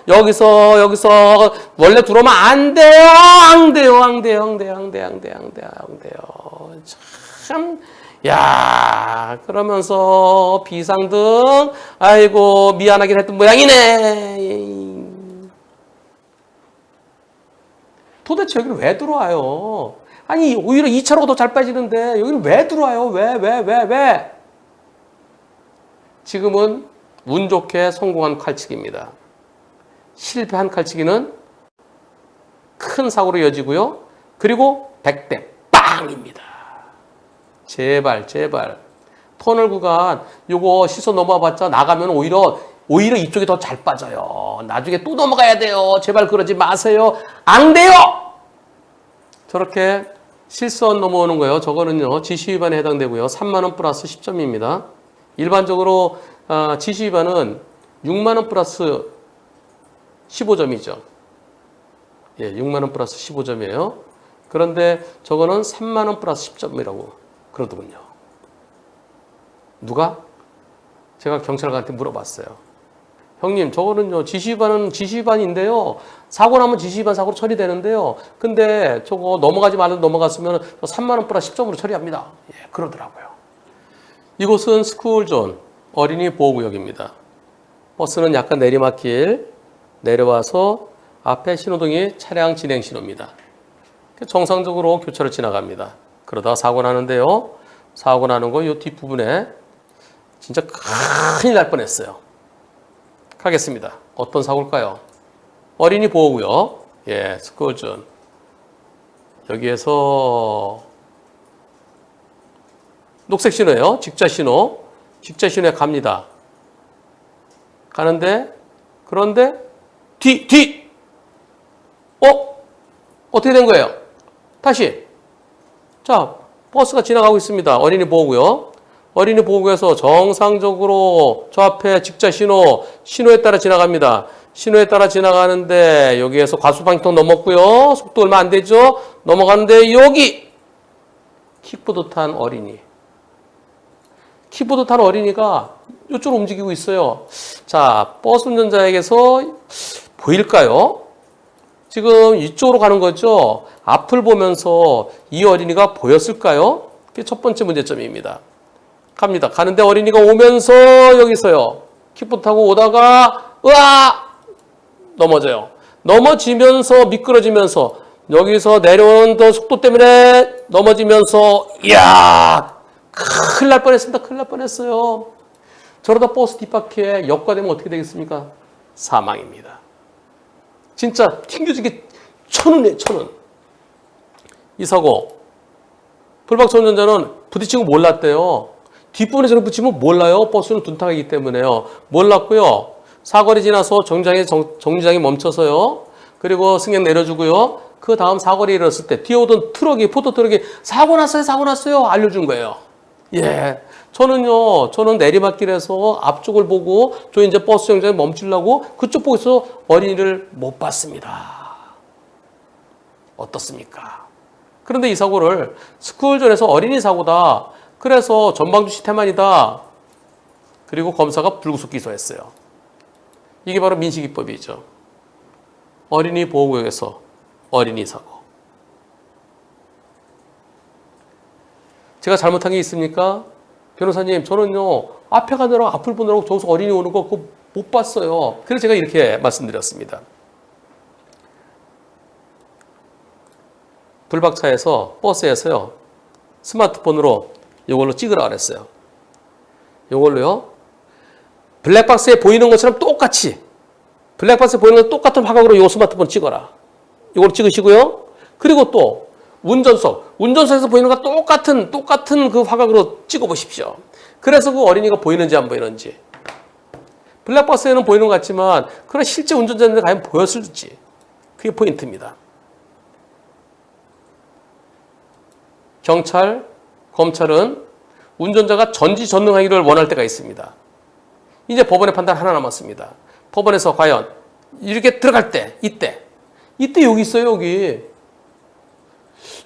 여기서 원래 들어오면 안 돼요. 참. 야, 그러면서 비상등, 아이고, 미안하긴 했던 모양이네. 도대체 여기를 왜 들어와요? 아니, 오히려 2차로가 더 잘 빠지는데, 여기를 왜 들어와요? 왜? 지금은 운 좋게 성공한 칼치기입니다. 실패한 칼치기는 큰 사고로 이어지고요. 그리고 100대 빵입니다. 제발. 터널 구간 요거 시선 넘어봤자 나가면 오히려 이쪽이 더 잘 빠져요. 나중에 또 넘어가야 돼요. 제발 그러지 마세요. 안 돼요. 저렇게 실선 넘어오는 거예요. 저거는요. 지시 위반에 해당되고요. 3만 원 플러스 10점입니다. 일반적으로 지시 위반은 6만 원 플러스 15점이죠. 6만 원 플러스 15점이에요. 그런데 저거는 3만 원 플러스 10점이라고 그러더군요. 누가? 제가 경찰관한테 물어봤어요. 형님, 저거는요, 지시위반은 지시위반인데요. 사고 나면 지시위반 사고로 처리되는데요. 근데 저거 넘어가지 말아도 넘어갔으면 3만 원 플러스 10점으로 처리합니다. 그러더라고요. 이곳은 스쿨존, 어린이 보호구역입니다. 버스는 약간 내리막길 내려와서 앞에 신호등이 차량 진행 신호입니다. 정상적으로 교차로 지나갑니다. 그러다가 사고 나는데요. 사고 나는 거 이 뒷부분에 진짜 큰일 날 뻔했어요. 가겠습니다. 어떤 사고일까요? 어린이 보호구역, 스쿨존. 여기에서 녹색 신호예요. 직자 신호. 직자 신호에 갑니다. 가는데 그런데 뒤 어떻게 된 거예요? 다시 자 버스가 지나가고 있습니다. 어린이 보호구역. 어린이 보호구역에서 정상적으로 저 앞에 직자 신호에 따라 지나갑니다. 신호에 따라 지나가는데 여기에서 과속방지턱 넘었고요. 속도 얼마 안 되죠? 넘어가는데 여기 킥보드 탄 어린이. 킥보드 탄 어린이가 이쪽으로 움직이고 있어요. 자, 버스 운전자에게서 보일까요? 지금 이쪽으로 가는 거죠. 앞을 보면서 이 어린이가 보였을까요? 그게 첫 번째 문제점입니다. 갑니다. 가는데 어린이가 오면서 여기서요. 킥보드 타고 오다가 넘어져요. 넘어지면서 미끄러지면서 여기서 내려오는 더 속도 때문에 넘어지면서 이야 큰일 날 뻔했습니다. 큰일 날 뻔했어요. 저러다 버스 뒷바퀴에 역과되면 어떻게 되겠습니까? 사망입니다. 진짜 튕겨지게 천운이에요. 천운. 이 사고 불박차 운전자는 부딪히고 몰랐대요. 뒷부분에 저를 붙이면 몰라요. 버스는 둔탁하기 때문에요. 몰랐고요. 사거리 지나서 정류장에 멈춰서요. 그리고 승객 내려주고요. 그 다음 사거리에 이르렀을 때 뒤에 오던 포토트럭이 사고 났어요. 알려준 거예요. 예. 저는 내리막길에서 앞쪽을 보고 저 이제 버스 정류장에 멈추려고 그쪽 보고 있어서 어린이를 못 봤습니다. 어떻습니까? 그런데 이 사고를 스쿨존에서 어린이 사고다. 그래서 전방주시 태만이다. 그리고 검사가 불구속 기소했어요. 이게 바로 민식이법이죠. 어린이 보호구역에서 어린이 사고. 제가 잘못한 게 있습니까? 변호사님, 저는요, 앞에 가느라고 앞을 보느라고 저기서 어린이 오는 거 그거 못 봤어요. 그래서 제가 이렇게 말씀드렸습니다. 불박차에서, 버스에서요, 스마트폰으로 이걸로 찍으라 그랬어요. 이걸로요, 블랙박스에 보이는 것처럼 똑같이, 블랙박스에 보이는 것 똑같은 화각으로 이 스마트폰 찍어라. 이걸 찍으시고요. 그리고 또, 운전석에서 보이는 것 똑같은 그 화각으로 찍어 보십시오. 그래서 그 어린이가 보이는지 안 보이는지. 블랙박스에는 보이는 것 같지만, 그런 실제 운전자인데 과연 보였을지. 그게 포인트입니다. 경찰, 검찰은 운전자가 전지전능하기를 원할 때가 있습니다. 이제 법원의 판단 하나 남았습니다. 법원에서 과연 이렇게 들어갈 때, 이때 여기 있어요, 여기.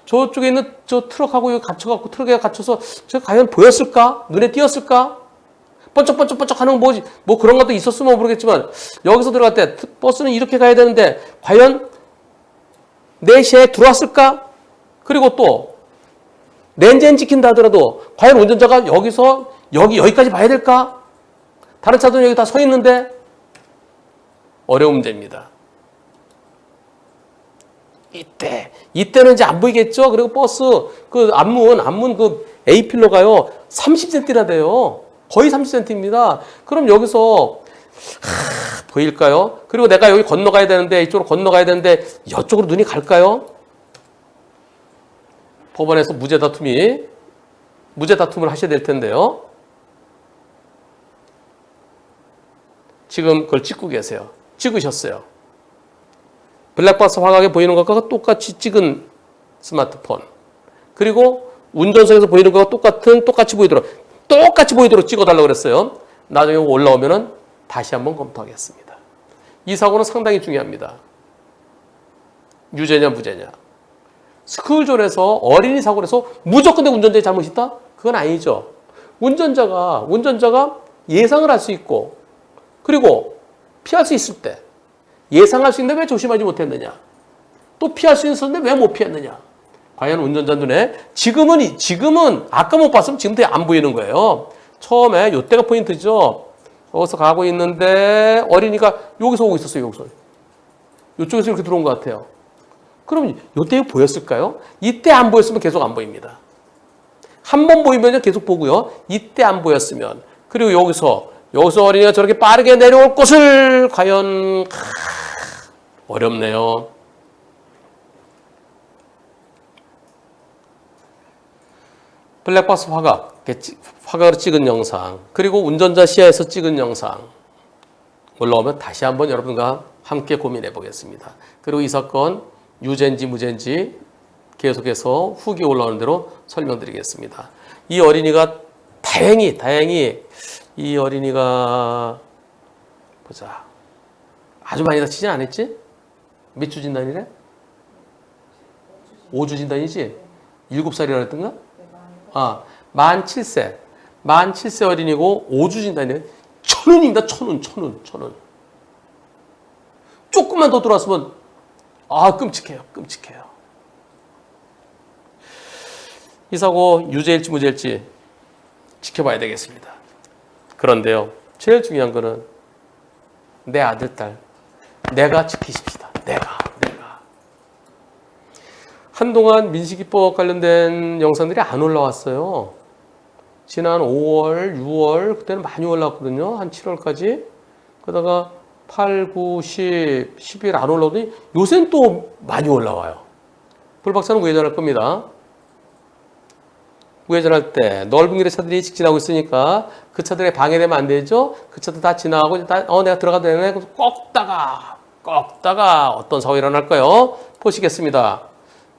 저쪽에 있는 저 트럭하고 여기 갇혀갖고 트럭에 갇혀서 저 과연 보였을까? 눈에 띄었을까? 번쩍번쩍 하는 거 뭐지? 뭐 그런 것도 있었으면 모르겠지만 여기서 들어갈 때 버스는 이렇게 가야 되는데 과연 4시에 들어왔을까? 그리고 또 렌즈엔 찍힌다 하더라도 과연 운전자가 여기서 여기까지 봐야 될까? 다른 차들은 여기 다 서 있는데 어려운 문제입니다. 이때는 이제 안 보이겠죠? 그리고 버스 그 앞문 그 A필로가요 30cm나 돼요. 거의 30cm입니다. 그럼 여기서 보일까요? 그리고 내가 여기 건너가야 되는데 이쪽으로 건너가야 되는데 이쪽으로 눈이 갈까요? 법원에서 무죄 다툼을 하셔야 될 텐데요. 지금 그걸 찍고 계세요. 찍으셨어요. 블랙박스 화각에 보이는 것과 똑같이 찍은 스마트폰. 그리고 운전석에서 보이는 것과 똑같이 보이도록 찍어달라고 그랬어요. 나중에 올라오면은 다시 한번 검토하겠습니다. 이 사고는 상당히 중요합니다. 유죄냐 무죄냐. 스쿨존에서 어린이 사고를 해서 무조건 내 운전자의 잘못이 있다? 그건 아니죠. 운전자가 예상을 할 수 있고 그리고 피할 수 있을 때 예상할 수 있는데 왜 조심하지 못했느냐? 또 피할 수 있었는데 왜 못 피했느냐? 과연 운전자 눈에 지금은 아까 못 봤으면 지금 안 보이는 거예요. 처음에 이때가 포인트죠. 여기서 가고 있는데 어린이가 여기서 오고 있었어요. 여기서. 이쪽에서 이렇게 들어온 것 같아요. 그럼 이때 보였을까요? 이때 안 보였으면 계속 안 보입니다. 한 번 보이면 계속 보고요. 이때 안 보였으면 그리고 여기서 어린이가 저렇게 빠르게 내려올 것을 과연 어렵네요. 블랙박스 화각, 화각으로 찍은 영상, 그리고 운전자 시야에서 찍은 영상 올라오면 다시 한번 여러분과 함께 고민해 보겠습니다. 그리고 이 사건 유죄인지 무죄인지 계속해서 후기 올라오는 대로 설명드리겠습니다. 이 어린이가 다행히 이 어린이가 보자. 아주 많이 다치진 않았지? 몇 주 진단이래? 5주 진단이지? 7살이라 했던가? 아, 만 7세. 만 7세 어린이고 5주 진단이네. 1,000원입니다. 1,000원. 조금만 더 들어왔으면 끔찍해요. 이 사고 유죄일지 무죄일지 지켜봐야 되겠습니다. 그런데요, 제일 중요한 거는 내 아들, 딸, 내가 지키십시다. 내가. 한동안 민식이법 관련된 영상들이 안 올라왔어요. 지난 5월, 6월 그때는 많이 올라왔거든요. 한 7월까지. 그러다가 8, 9, 10, 11 안 올라오더니 요새는 또 많이 올라와요. 불박사는 우회전할 겁니다. 우회전할 때 넓은 길의 차들이 직진하고 있으니까 그 차들에 방해되면 안 되죠. 그 차들 다 지나가고 내가 들어가도 되네. 꺾다가 어떤 사고가 일어날까요? 보시겠습니다.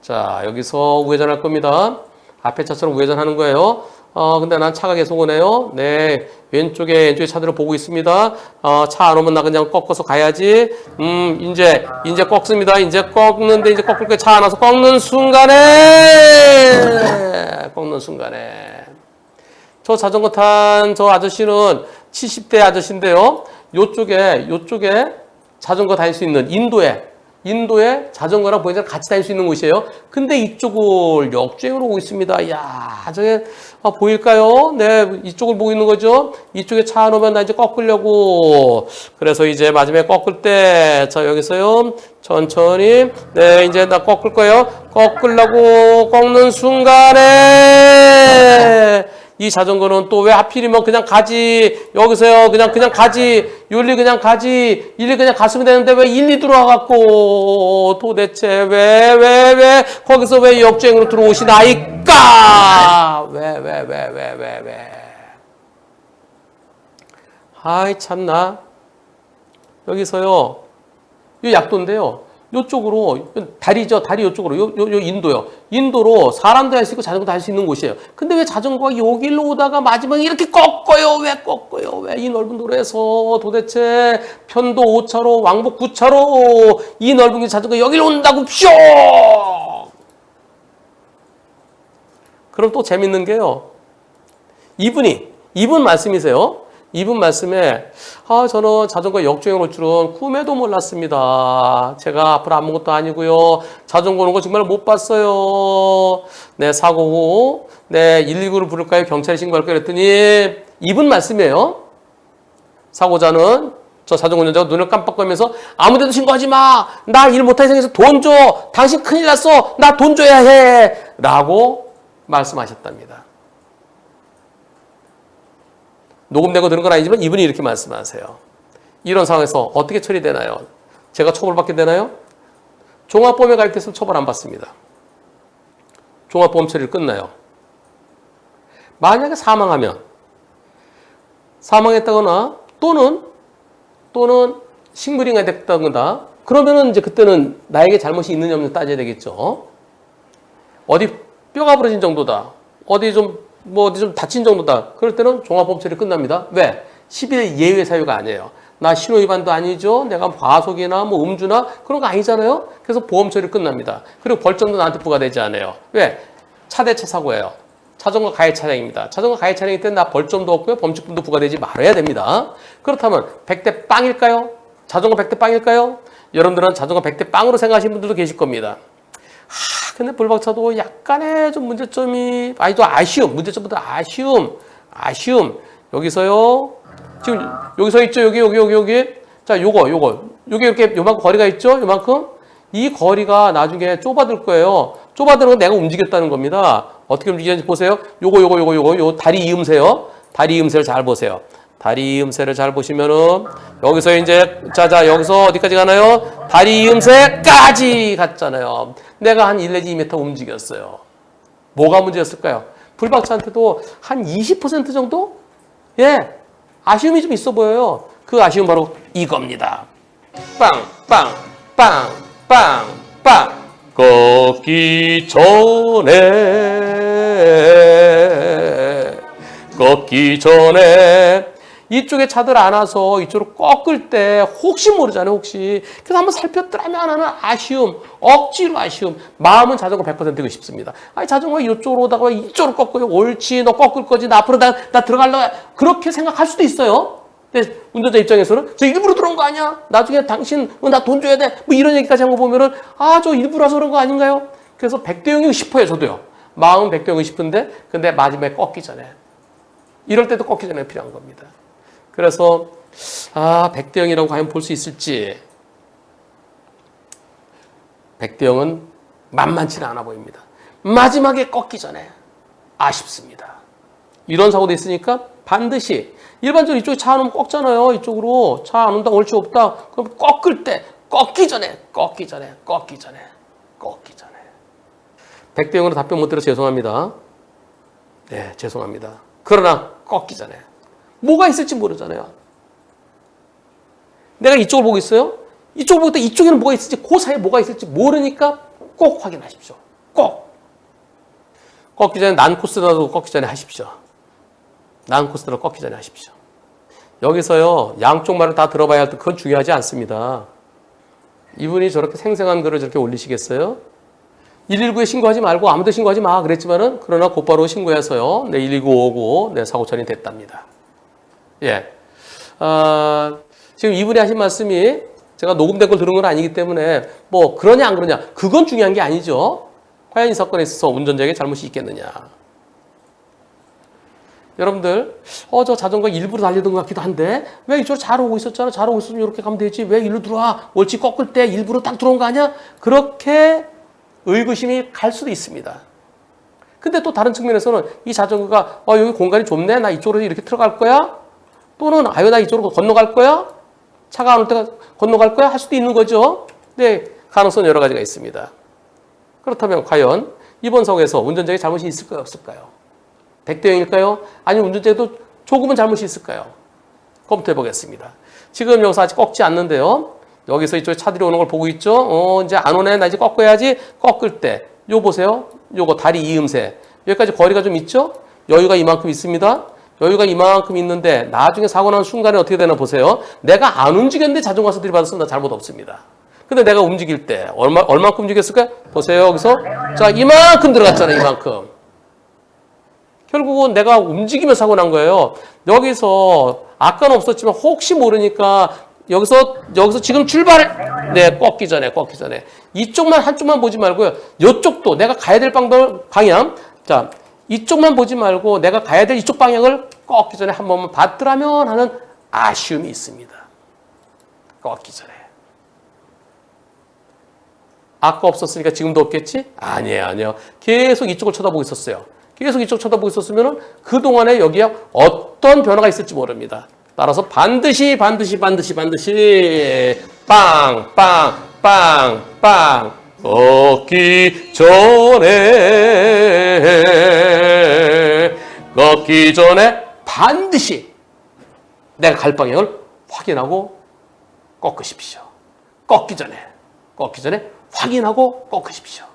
자, 여기서 우회전할 겁니다. 앞에 차처럼 우회전하는 거예요. 근데 난 차가 계속 오네요. 네, 왼쪽에 차들을 보고 있습니다. 차 안 오면 나 그냥 꺾어서 가야지. 이제 꺾습니다. 이제 꺾는데 이제 꺾을 거예요. 차 안 와서 꺾는 순간에 저 자전거 탄 저 아저씨는 70대 아저씨인데요. 요쪽에 자전거 다닐 수 있는 인도에 자전거랑 보행자랑 같이 다닐 수 있는 곳이에요. 근데 이쪽을 역주행으로 오고 있습니다. 야, 저게 보일까요? 네, 이쪽을 보고 있는 거죠. 이쪽에 차 안 오면 나 이제 꺾으려고. 그래서 이제 마지막에 꺾을 때, 자, 여기서요. 천천히. 네, 이제 나 꺾을 거예요. 꺾는 순간에 이 자전거는 또 왜 하필이면 그냥 가지. 여기서요. 그냥 가지. 윤리 그냥 가지. 일리 그냥 갔으면 되는데 왜 일리 들어와갖고 도대체 왜 거기서 왜 역주행으로 들어오시나이까? 왜. 아이 참나. 여기서요. 이 약도인데요. 요쪽으로 다리죠. 다리 요쪽으로 요 인도요. 인도로 사람도 할 수 있고 자전거도 할 수 있는 곳이에요. 근데 왜 자전거가 여기로 오다가 마지막에 이렇게 꺾어요? 왜 이 넓은 도로에서 도대체 편도 5차로 왕복 9차로 이 넓은 길 자전거 여기로 온다고 뿅! 그럼 또 재밌는 게요. 이분 말씀이세요. 이분 말씀에 저는 자전거 역주행 올 줄은 꿈에도 몰랐습니다. 제가 앞으로 아무것도 아니고요. 자전거 오는 거 정말 못 봤어요. 네, 사고 후 119를 부를까요? 경찰에 신고할까요? 그랬더니 이분 말씀이에요. 사고자는 저 자전거 운전자가 눈을 깜빡거리면서 아무데도 신고하지 마. 나 일 못할 생에서 돈 줘. 당신 큰일 났어. 나 돈 줘야 해. 라고 말씀하셨답니다. 녹음되고 들은 건 아니지만 이분이 이렇게 말씀하세요. 이런 상황에서 어떻게 처리되나요? 제가 처벌받게 되나요? 종합보험에 가입됐으면 처벌 안 받습니다. 종합보험 처리를 끝나요. 만약에 사망했다거나 또는 식물인간이 됐다거나 그러면은 이제 그때는 나에게 잘못이 있느냐 없느냐 따져야 되겠죠. 어디 뼈가 부러진 정도다. 어디 좀 다친 정도다. 그럴 때는 종합보험 처리 끝납니다. 왜? 10일 예외 사유가 아니에요. 나 신호위반도 아니죠. 내가 과속이나 음주나 그런 거 아니잖아요. 그래서 보험 처리 끝납니다. 그리고 벌점도 나한테 부과되지 않아요. 왜? 차 대 차 사고예요. 자전거 가해 차량입니다. 자전거 가해 차량일 때는 나 벌점도 없고요. 범칙금도 부과되지 말아야 됩니다. 그렇다면 100대 빵일까요? 자전거 100대 빵일까요? 여러분들은 자전거 100대 빵으로 생각하시는 분들도 계실 겁니다. 근데 불박차도 약간의 좀 문제점이, 문제점보다 아쉬움. 여기서요. 지금 여기서 있죠? 여기. 자, 요게 이렇게 요만큼 거리가 있죠? 요만큼. 이 거리가 나중에 좁아들 거예요. 좁아드는 건 내가 움직였다는 겁니다. 어떻게 움직이는지 보세요. 요 다리 이음새요. 다리 이음새를 잘 보세요. 다리 이음새를 잘 보시면은 여기서 이제 여기서 어디까지 가나요? 다리 이음새까지 갔잖아요. 내가 한 1 내지 2m 움직였어요. 뭐가 문제였을까요? 불박차한테도 한 20% 정도? 예, 아쉬움이 좀 있어 보여요. 그 아쉬움 바로 이겁니다. 빵, 빵, 빵, 빵, 빵. 꺾기 전에 이쪽에 차들 안 와서 이쪽으로 꺾을 때 혹시 모르잖아요, 혹시. 그래서 한번 살폈더라면 하는 아쉬움, 억지로 아쉬움. 마음은 자전거 100%고 싶습니다. 아니, 자전거 이쪽으로 오다가 이쪽으로 꺾어요. 옳지, 너 꺾을 거지. 나 앞으로 나 들어가려고. 그렇게 생각할 수도 있어요. 근데 운전자 입장에서는 저 일부러 들어온 거 아니야? 나중에 당신 나 돈 줘야 돼? 뭐 이런 얘기까지 한 거 보면은 저 일부러 와서 그런 거 아닌가요? 그래서 100대 0이 싶어요, 저도요. 마음은 100대 0이 싶은데 근데 마지막에 꺾기 전에. 이럴 때도 꺾기 전에 필요한 겁니다. 그래서 100대 0이라고 과연 볼 수 있을지 100대 0은 만만치는 않아 보입니다. 마지막에 꺾기 전에 아쉽습니다. 이런 사고도 있으니까 반드시 일반적으로 이쪽에 차 안 오면 꺾잖아요. 이쪽으로 차 안 온다, 옳지 없다. 그럼 꺾을 때 꺾기 전에 100대 0으로 답변 못 드려서 죄송합니다. 네, 죄송합니다. 그러나 꺾기 전에 뭐가 있을지 모르잖아요. 내가 이쪽을 보고 있어요. 이쪽을 보고 있다 이쪽에는 뭐가 있을지 그 사이에 뭐가 있을지 모르니까 꼭 확인하십시오. 꼭. 꺾기 전에 난 코스라도 꺾기 전에 하십시오. 난 코스라도 꺾기 전에 하십시오. 여기서요. 양쪽 말을 다 들어봐야 할 때 그건 중요하지 않습니다. 이분이 저렇게 생생한 글을 저렇게 올리시겠어요? 119에 신고하지 말고 아무도 신고하지 마 그랬지만은 그러나 곧바로 신고해서요. 119 오고 사고 처리 됐답니다. 예. 지금 이분이 하신 말씀이 제가 녹음된 걸 들은 건 아니기 때문에 뭐 그러냐 안 그러냐 그건 중요한 게 아니죠. 과연 이 사건에 있어서 운전자에게 잘못이 있겠느냐. 여러분들 저 자전거 일부러 달리던 것 같기도 한데 왜 이쪽으로 잘 오고 있었잖아. 잘 오고 있으면 이렇게 가면 되지. 왜 일로 들어와. 옳지 꺾을 때 일부러 딱 들어온 거 아니야. 그렇게 의구심이 갈 수도 있습니다. 근데 또 다른 측면에서는 이 자전거가 여기 공간이 좁네. 나 이쪽으로 이렇게 들어갈 거야. 또는 나 이쪽으로 건너갈 거야. 차가 안 올 때가 건너갈 거야. 할 수도 있는 거죠. 네, 가능성 여러 가지가 있습니다. 그렇다면 과연 이번 사고에서 운전자에게 잘못이 있을까요? 없을까요? 100대 0일까요? 아니면 운전자에도 조금은 잘못이 있을까요? 검토해 보겠습니다. 지금 여기서 아직 꺾지 않는데요. 여기서 이쪽에 차들이 오는 걸 보고 있죠. 이제 안 오네. 나 이제 꺾어야지. 꺾을 때. 요 보세요. 요거 다리 이음새. 여기까지 거리가 좀 있죠? 여유가 이만큼 있습니다. 여유가 이만큼 있는데 나중에 사고 난 순간에 어떻게 되나 보세요. 내가 안 움직였는데 자전거에서 들이받았으면 나 잘못 없습니다. 근데 내가 움직일 때 얼마큼 움직였을까요? 보세요. 여기서 자 이만큼 들어갔잖아요. 이만큼. 결국은 내가 움직이며 사고 난 거예요. 여기서 아까는 없었지만 혹시 모르니까 여기서 지금 출발 꺾기 전에 이쪽만 한쪽만 보지 말고요. 이쪽도 내가 가야 될 방향 자 이쪽만 보지 말고 내가 가야 될 이쪽 방향을 꺾기 전에 한 번만 봤더라면 하는 아쉬움이 있습니다. 꺾기 전에. 아까 없었으니까 지금도 없겠지? 아니에요. 계속 이쪽을 쳐다보고 있었어요. 계속 이쪽 쳐다보고 있었으면 그동안에 여기에 어떤 변화가 있을지 모릅니다. 따라서 반드시 빵 꺾기 전에 반드시 내가 갈 방향을 확인하고 꺾으십시오. 꺾기 전에 확인하고 꺾으십시오.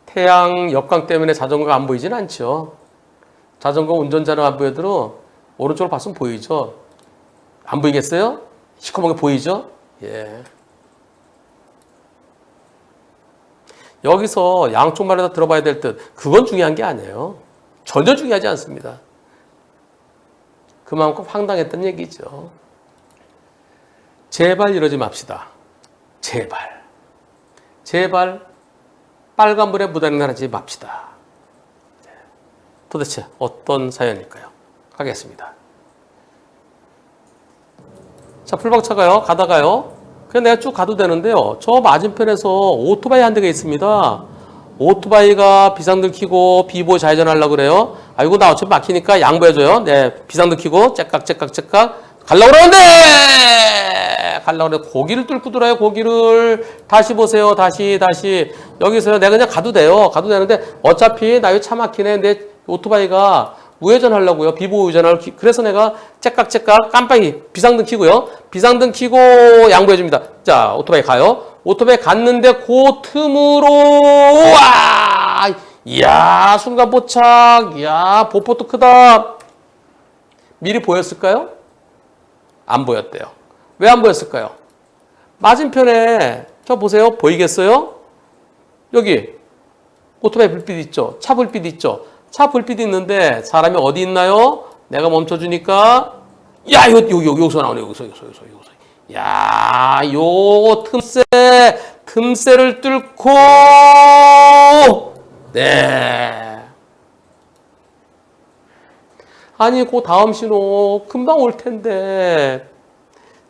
태양 역광 때문에 자전거가 안 보이지는 않죠. 자전거 운전자는 안 보여도 오른쪽으로 봤으면 보이죠. 안 보이겠어요? 시커멓게 보이죠? 예. 여기서 양쪽 말을 다 들어봐야 될 듯. 그건 중요한 게 아니에요. 전혀 중요하지 않습니다. 그만큼 황당했던 얘기죠. 제발 이러지 맙시다. 제발 빨간불에 무단횡단하지 맙시다. 도대체 어떤 사연일까요? 가겠습니다. 자, 풀박차가요. 가다가요. 그냥 내가 쭉 가도 되는데요. 저 맞은편에서 오토바이 한 대가 있습니다. 오토바이가 비상등 켜고 비보호 좌회전하려고 그래요. 아이고 나 어차피 막히니까 양보해줘요. 네, 비상등 켜고 째깍 가려고 그러는데 가려고 그래. 고기를 뚫고 들어요. 고기를. 다시 보세요. 다시. 여기서요. 내가 그냥 가도 돼요. 가도 되는데 어차피 나 여기 차 막히네. 내 오토바이가 우회전 하려고요. 비보 우회전을. 그래서 내가 째깍째깍 깜빡이 비상등 켜고요. 비상등 켜고 양보해 줍니다. 자, 오토바이 가요. 오토바이 갔는데 그 틈으로 와! 이야, 순간 포착. 이야, 보폭도 크다. 미리 보였을까요? 안 보였대요. 왜 안 보였을까요? 맞은편에 저 보세요. 보이겠어요? 여기 오토바이 불빛 있죠? 차 불빛 있죠? 차 불빛 있는데 사람이 어디 있나요? 내가 멈춰주니까 야, 여기서 나오네. 여기서. 야, 요 틈새를 뚫고 네. 아니, 그 다음 신호 금방 올 텐데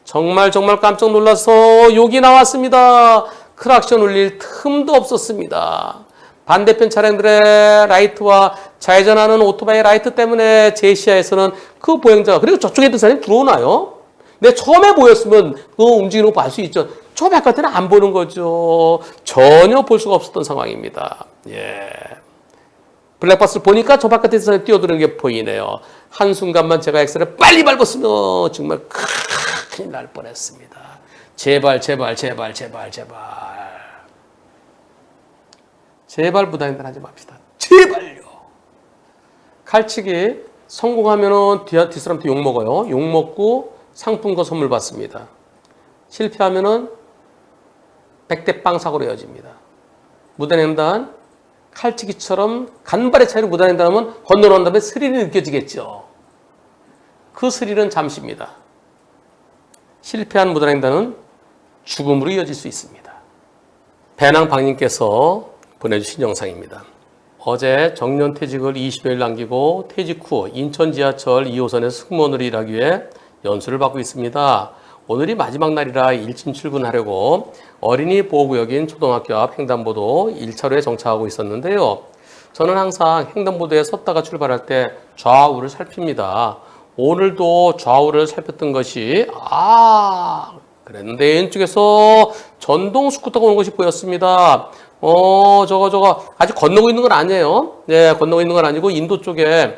정말 깜짝 놀라서 욕이 나왔습니다. 크락션 울릴 틈도 없었습니다. 반대편 차량들의 라이트와 좌회전하는 오토바이 라이트 때문에 제 시야에서는 그 보행자가 그리고 저쪽에 있던 사람이 들어오나요? 근데 처음에 보였으면 그 움직이는 거 볼 수 있죠. 저 바깥에는 안 보는 거죠. 전혀 볼 수가 없었던 상황입니다. 예. 블랙박스를 보니까 저 바깥에 있는 사람이 뛰어드는 게 보이네요. 한순간만 제가 엑셀을 빨리 밟았으면 정말 큰일 날 뻔했습니다. 제발. 제발 부당행동 하지 맙시다. 제발요. 칼치기 성공하면은 뒷사람한테 욕먹어요. 욕먹고 상품과 선물 받습니다. 실패하면은 100대 빵 사고로 이어집니다. 무단횡단 칼치기처럼 간발의 차이로 무단횡단하면 건너는 다음에 스릴이 느껴지겠죠. 그 스릴은 잠시입니다. 실패한 무단횡단은 죽음으로 이어질 수 있습니다. 배낭방님께서 보내주신 영상입니다. 어제 정년퇴직을 20여일 남기고 퇴직 후 인천 지하철 2호선에서 승무원으로 일하기 위해 연수를 받고 있습니다. 오늘이 마지막 날이라 일진 출근하려고 어린이 보호구역인 초등학교 앞 횡단보도 1차로에 정차하고 있었는데요. 저는 항상 횡단보도에 섰다가 출발할 때 좌우를 살핍니다. 오늘도 좌우를 살폈던 것이 그랬는데 왼쪽에서 전동 스쿠터가 오는 것이 보였습니다. 저거 아직 건너고 있는 건 아니에요. 네, 건너고 있는 건 아니고 인도 쪽에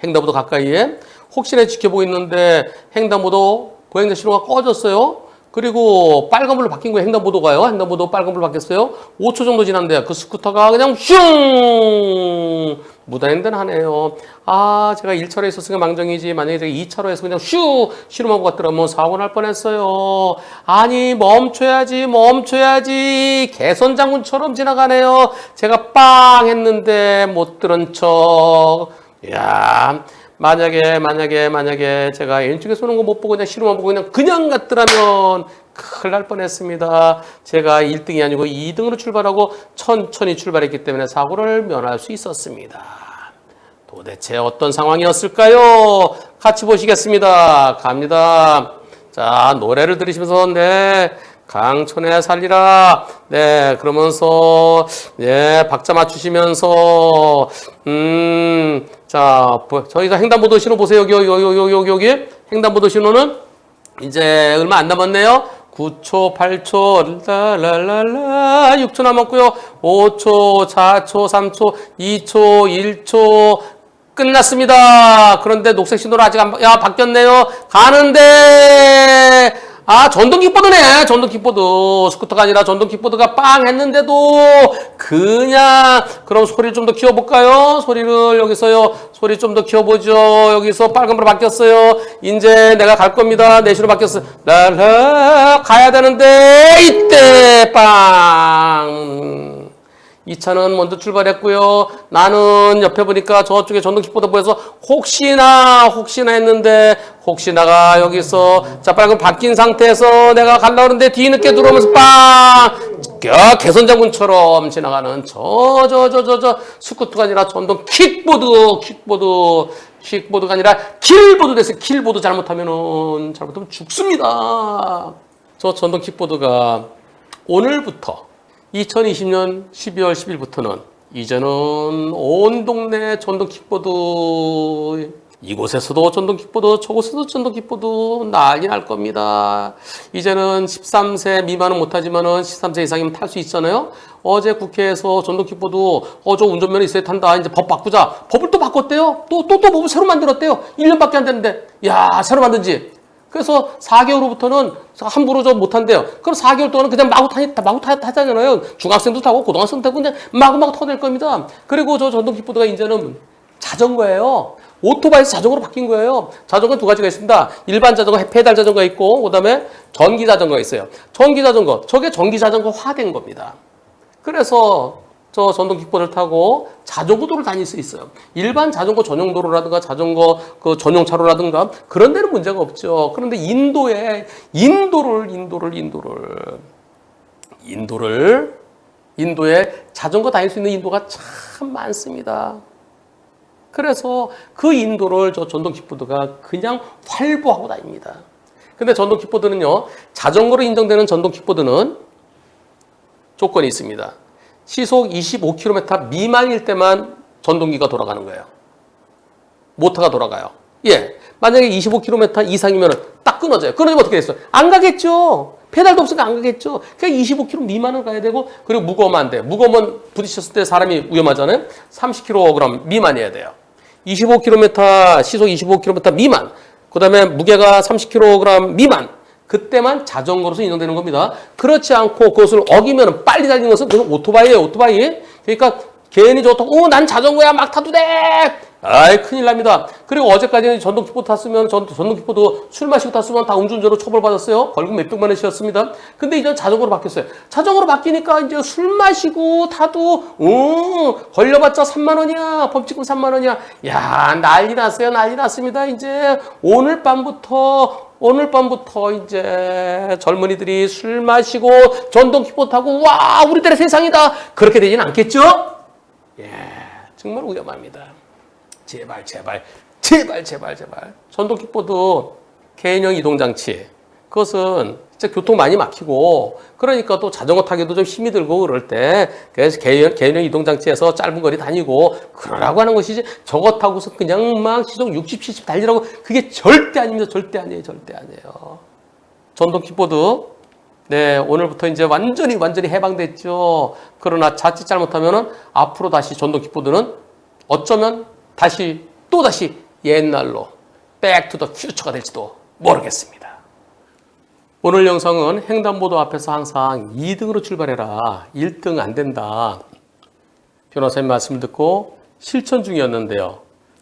횡단보도 가까이에 혹시나 지켜보고 있는데 횡단보도 보행자 신호가 꺼졌어요. 그리고 빨간불로 바뀐 거예요. 횡단보도가요. 횡단보도 빨간불로 바뀌었어요. 5초 정도 지났는데 그 스쿠터가 그냥 슝! 무단횡단 하네요. 제가 1차로에 있었으니까 망정이지. 만약에 제가 2차로에서 그냥 실험하고 갔더라면 사고 날 뻔했어요. 아니, 멈춰야지. 개선장군처럼 지나가네요. 제가 빵 했는데 못 들은 척. 야, 만약에 제가 왼쪽에 쏘는 거 못 보고 그냥 실험만 보고 그냥 갔더라면 큰일 날 뻔했습니다. 제가 1등이 아니고 2등으로 출발하고 천천히 출발했기 때문에 사고를 면할 수 있었습니다. 도대체 어떤 상황이었을까요? 같이 보시겠습니다. 갑니다. 자, 노래를 들으시면서 강촌에 살리라. 네, 그러면서 박자 맞추시면서 자, 저희가 횡단보도 신호 보세요. 여기 횡단보도 신호는 이제 얼마 안 남았네요. 9초, 8초, 랄랄랄라 6초 남았고요. 5초, 4초, 3초, 2초, 1초 끝났습니다. 그런데 녹색 신호로 아직 바뀌었네요. 가는데 전동 킥보드네. 전동 킥보드. 스쿠터가 아니라 전동 킥보드가 빵 했는데도 그냥 그럼 소리를 좀 더 키워볼까요? 소리를 여기서요. 소리 좀 더 키워보죠. 여기서 빨간불로 바뀌었어요. 이제 내가 갈 겁니다. 내시로 바뀌었어요. 랄라 가야 되는데 이때 빵. 이 차는 먼저 출발했고요. 나는 옆에 보니까 저쪽에 전동 킥보드 보여서 혹시나 했는데 혹시나가 여기서 자 빨간 바뀐 상태에서 내가 가려고 하는데 뒤늦게 들어오면서 빵! 개선장군처럼 지나가는 저 스쿠터가 아니라 전동 킥보드가 아니라 킬보드 됐어요. 킬보드 잘못하면 죽습니다. 저 전동 킥보드가 오늘부터 2020년 12월 10일부터는 이제는 온 동네 전동 킥보드 이곳에서도 전동킥보드, 저곳에서도 전동킥보드 난리 날 겁니다. 이제는 13세 미만은 못하지만은 13세 이상이면 탈 수 있잖아요. 어제 국회에서 전동킥보드, 저 운전면허 있어야 탄다. 이제 법 바꾸자. 법을 또 바꿨대요. 또 법을 새로 만들었대요. 1년밖에 안 됐는데. 야, 새로 만든지. 그래서 4개월 후부터는 함부로 좀 못한대요. 그럼 4개월 동안은 그냥 마구 타잖아요. 중학생도 타고 고등학생도 타고 그냥 마구마구 타낼 겁니다. 그리고 저 전동킥보드가 이제는 자전거예요. 오토바이에서 자전거로 바뀐 거예요. 자전거 두 가지가 있습니다. 일반 자전거, 페달 자전거가 있고, 그 다음에 전기 자전거가 있어요. 전기 자전거, 저게 전기 자전거화된 겁니다. 그래서 저 전동킥보드를 타고 자전거도를 다닐 수 있어요. 일반 자전거 전용도로라든가 자전거 그 전용차로라든가 그런 데는 문제가 없죠. 그런데 인도에 인도에 자전거 다닐 수 있는 인도가 참 많습니다. 그래서 그 인도를 저 전동킥보드가 그냥 활보하고 다닙니다. 근데 전동킥보드는요, 자전거로 인정되는 전동킥보드는 조건이 있습니다. 시속 25km 미만일 때만 전동기가 돌아가는 거예요. 모터가 돌아가요. 예. 만약에 25km 이상이면 딱 끊어져요. 끊어지면 어떻게 됐어요? 안 가겠죠. 페달도 없으니까 안 가겠죠. 그러니까 25km 미만을 가야 되고, 그리고 무거우면 안 돼요. 무거우면 부딪혔을 때 사람이 위험하잖아요. 30kg 미만이어야 돼요. 25km, 시속 25km 미만, 그 다음에 무게가 30kg 미만, 그때만 자전거로서 인정되는 겁니다. 그렇지 않고 그것을 어기면 빨리 달리는 것은 그건 오토바이예요, 오토바이. 그러니까 괜히 좋다고, 난 자전거야, 막 타도 돼! 아이, 큰일 납니다. 그리고 어제까지는 전동킥보드 탔으면, 전동킥보드 술 마시고 탔으면 다 음주운전으로 처벌받았어요. 벌금 몇백만 원씩이었습니다. 근데 이제 자전거로 바뀌었어요. 자전거로 바뀌니까 이제 술 마시고 타도, 걸려봤자 3만 원이야. 법칙금 3만 원이야. 야, 난리 났어요. 난리 났습니다. 이제 오늘 밤부터 이제 젊은이들이 술 마시고 전동킥보드 타고, 와, 우리들의 세상이다. 그렇게 되진 않겠죠? 예, 정말 위험합니다. 제발. 전동킥보드 개인형 이동장치. 그것은 진짜 교통 많이 막히고, 그러니까 또 자전거 타기도 좀 힘이 들고 그럴 때, 그래서 개인형 이동장치에서 짧은 거리 다니고, 그러라고 하는 것이지, 저거 타고서 그냥 막 시속 60, 70 달리라고, 그게 절대 아닙니다. 절대 아니에요. 전동킥보드. 네, 오늘부터 이제 완전히 해방됐죠. 그러나 자칫 잘못하면은 앞으로 다시 전동킥보드는 어쩌면 또다시 옛날로 back to the future가 될지도 모르겠습니다. 오늘 영상은 횡단보도 앞에서 항상 2등으로 출발해라. 1등 안 된다. 변호사님 말씀 듣고 실천 중이었는데요.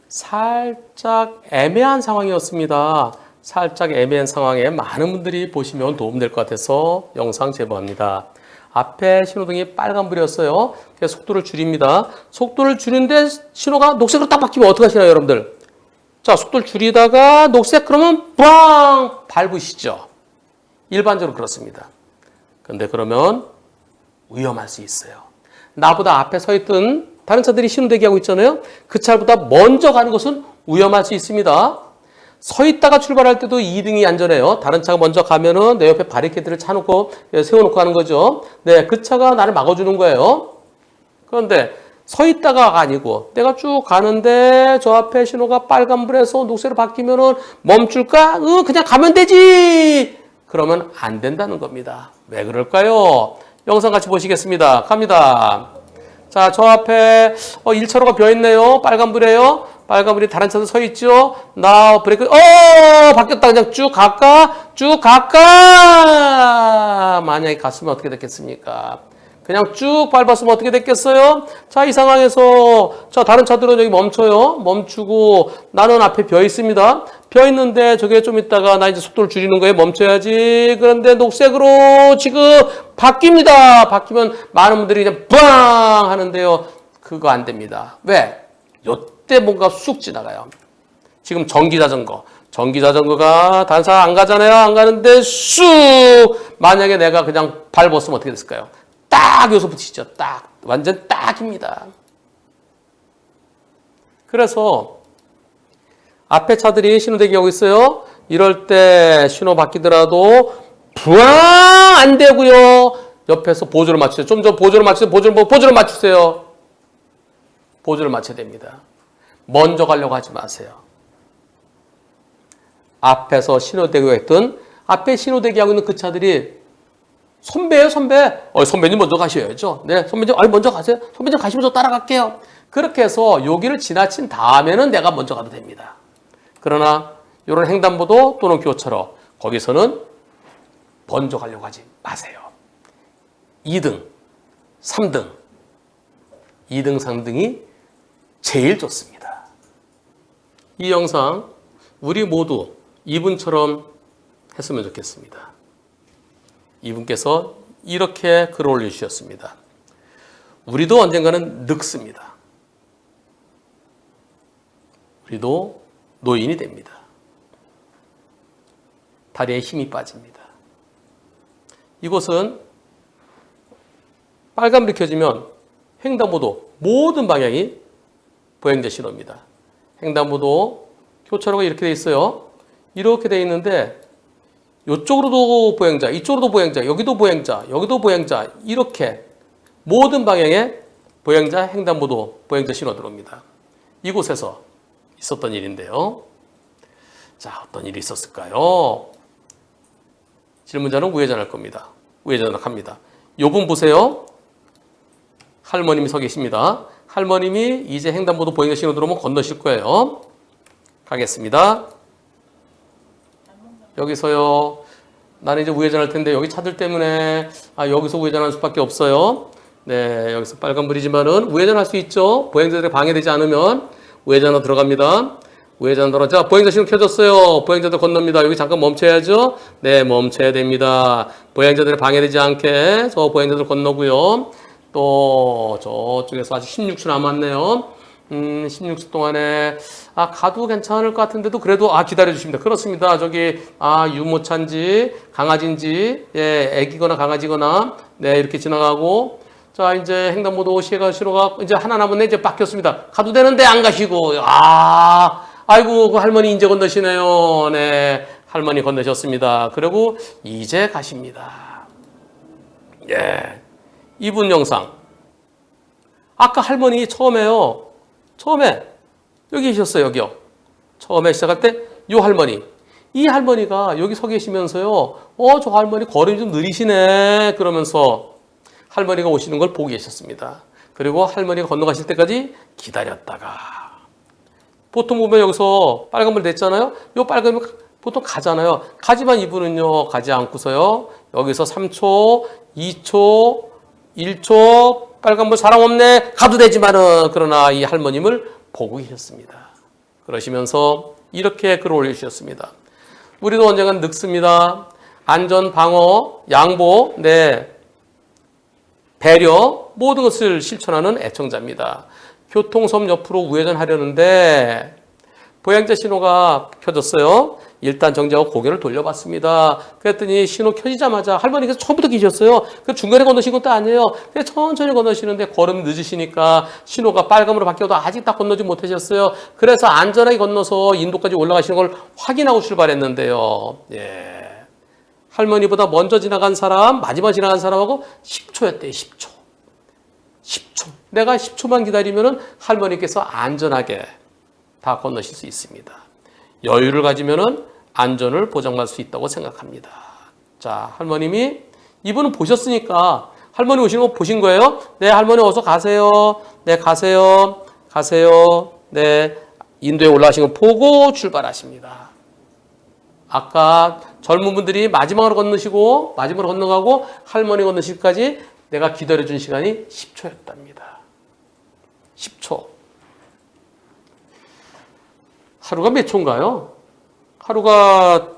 살짝 애매한 상황이었습니다. 살짝 애매한 상황에 많은 분들이 보시면 도움될 것 같아서 영상 제보합니다. 앞에 신호등이 빨간불이었어요. 그래서 속도를 줄입니다. 속도를 줄이는데 신호가 녹색으로 딱 바뀌면 어떻게 하시나요, 여러분들? 자, 속도를 줄이다가 녹색 그러면 빵 밟으시죠. 일반적으로 그렇습니다. 근데 그러면 위험할 수 있어요. 나보다 앞에 서 있던 다른 차들이 신호 대기하고 있잖아요. 그 차보다 먼저 가는 것은 위험할 수 있습니다. 서 있다가 출발할 때도 2등이 안전해요. 다른 차가 먼저 가면은 내 옆에 바리케이드를 세워놓고 하는 거죠. 네, 그 차가 나를 막아주는 거예요. 그런데 서 있다가 아니고 내가 쭉 가는데 저 앞에 신호가 빨간불에서 녹색으로 바뀌면은 멈출까? 그냥 가면 되지! 그러면 안 된다는 겁니다. 왜 그럴까요? 영상 같이 보시겠습니다. 갑니다. 자, 저 앞에 1차로가 비어있네요. 빨간불이에요. 빨간불이 다른 차도 서 있죠. 나 브레이크 바뀌었다. 그냥 쭉 갈까? 만약에 갔으면 어떻게 됐겠습니까? 그냥 쭉 밟았으면 어떻게 됐겠어요? 자, 이 상황에서 다른 차들은 여기 멈춰요. 멈추고 나는 앞에 비어 있습니다. 비어 있는데 저게 좀 있다가 나 이제 속도를 줄이는 거에 멈춰야지. 그런데 녹색으로 지금 바뀝니다. 바뀌면 많은 분들이 그냥 빵 하는데요. 그거 안 됩니다. 왜? 요때 뭔가 쑥 지나가요. 지금 전기자전거가 다른 사람 안 가잖아요. 안 가는데 쑥! 만약에 내가 그냥 밟았으면 어떻게 됐을까요? 딱 여기서 붙이죠. 딱. 완전 딱입니다. 그래서 앞에 차들이 신호 대기하고 있어요. 이럴 때 신호 바뀌더라도 부앙 안 되고요. 옆에서 보조를 맞추세요. 좀 전 보조를 맞추세요. 보조를 맞추세요. 보조를 맞춰야 됩니다. 먼저 가려고 하지 마세요. 앞에서 신호대기 했던 앞에 신호대기하고 있는 그 차들이 선배예요, 선배. 선배님 먼저 가셔야죠. 네, 선배님, 먼저 가세요. 선배님 가시면 저 따라갈게요. 그렇게 해서 여기를 지나친 다음에는 내가 먼저 가도 됩니다. 그러나 이런 횡단보도 또는 교차로 거기서는 먼저 가려고 하지 마세요. 2등, 3등, 2등, 3등이 제일 좋습니다. 이 영상 우리 모두 이분처럼 했으면 좋겠습니다. 이분께서 이렇게 글을 올려주셨습니다. 우리도 언젠가는 늙습니다. 우리도 노인이 됩니다. 다리에 힘이 빠집니다. 이곳은 빨간불이 켜지면 횡단보도 모든 방향이 보행자 신호입니다. 횡단보도 교차로가 이렇게 돼 있어요. 이렇게 돼 있는데 이쪽으로도 보행자, 이쪽으로도 보행자, 여기도 보행자, 여기도 보행자, 이렇게 모든 방향에 보행자, 횡단보도, 보행자 신호 들어옵니다. 이곳에서 있었던 일인데요. 자, 어떤 일이 있었을까요? 질문자는 우회전할 겁니다. 우회전을 합니다. 요분 보세요. 할머님이 서 계십니다. 할머님이 이제 횡단보도 보행자 신호 들어오면 건너실 거예요. 가겠습니다. 여기서요. 나는 이제 우회전할 텐데 여기 차들 때문에 여기서 우회전할 수밖에 없어요. 네, 여기서 빨간불이지만은 우회전할 수 있죠. 보행자들이 방해되지 않으면 우회전으로 들어갑니다. 우회전 들어. 자, 보행자 신호 켜졌어요. 보행자들 건넙니다. 여기 잠깐 멈춰야죠. 네, 멈춰야 됩니다. 보행자들이 방해되지 않게 저 보행자들 건너고요. 또 저쪽에서 아직 16초 남았네요. 16초 동안에 가도 괜찮을 것 같은데도 그래도 기다려 주십니다. 그렇습니다. 저기 유모차인지 강아지인지 애기거나 강아지거나 네 이렇게 지나가고 자 이제 횡단보도 신호가 이제 하나 남았네. 이제 바뀌었습니다. 가도 되는데 안 가시고 아이고 그 할머니 이제 건너시네요. 네 할머니 건너셨습니다. 그리고 이제 가십니다. 예 이분 영상 아까 할머니 처음에 여기 계셨어요. 여기요. 처음에 시작할 때 이 할머니. 이 할머니가 여기 서 계시면서요. 저 할머니 걸음이 좀 느리시네. 그러면서 할머니가 오시는 걸 보고 계셨습니다. 그리고 할머니가 건너가실 때까지 기다렸다가 보통 보면 여기서 빨간불 됐잖아요. 요 빨간불 보통 가잖아요. 가지만 이분은요. 가지 않고서요. 여기서 3초, 2초, 1초 빨간불 사람 없네. 가도 되지만은 그러나 이 할머님을 보고 계셨습니다. 그러시면서 이렇게 글을 올려주셨습니다. 우리도 언젠간 늙습니다. 안전, 방어, 양보, 배려 모든 것을 실천하는 애청자입니다. 교통섬 옆으로 우회전하려는데 보행자 신호가 켜졌어요. 일단 정지하고 고개를 돌려봤습니다. 그랬더니 신호 켜지자마자 할머니께서 처음부터 계셨어요. 그 중간에 건너신 것도 아니에요. 그냥 천천히 건너시는데 걸음 늦으시니까 신호가 빨간으로 바뀌어도 아직 딱 건너지 못하셨어요. 그래서 안전하게 건너서 인도까지 올라가시는 걸 확인하고 출발했는데요. 예. 할머니보다 먼저 지나간 사람, 마지막 지나간 사람하고 10초였대요. 10초. 10초. 내가 10초만 기다리면은 할머니께서 안전하게 다 건너실 수 있습니다. 여유를 가지면은 안전을 보장할 수 있다고 생각합니다. 자, 할머님이 이분은 보셨으니까 할머니 오시는 거 보신 거예요? 네, 할머니 어서 가세요. 네, 가세요. 네, 인도에 올라가신 거 보고 출발하십니다. 아까 젊은 분들이 마지막으로 건너가고 할머니 건너시기까지 내가 기다려준 시간이 10초였답니다. 10초. 하루가 몇 초인가요? 하루가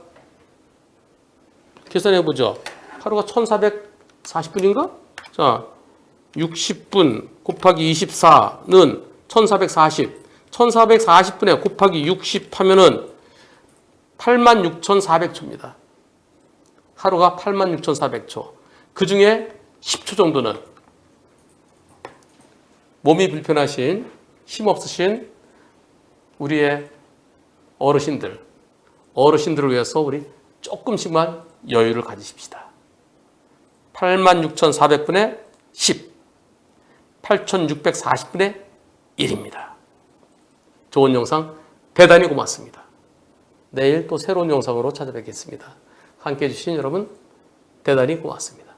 계산해보죠. 하루가 1440분인가? 자, 60분 곱하기 24는 1440. 1440분에 곱하기 60 하면은 86,400초입니다. 하루가 86,400초. 그 중에 10초 정도는 몸이 불편하신, 힘없으신 우리의 어르신들을 위해서 우리 조금씩만 여유를 가지십시다. 86,400분의 10, 8,640분의 1입니다. 좋은 영상 대단히 고맙습니다. 내일 또 새로운 영상으로 찾아뵙겠습니다. 함께해 주신 여러분 대단히 고맙습니다.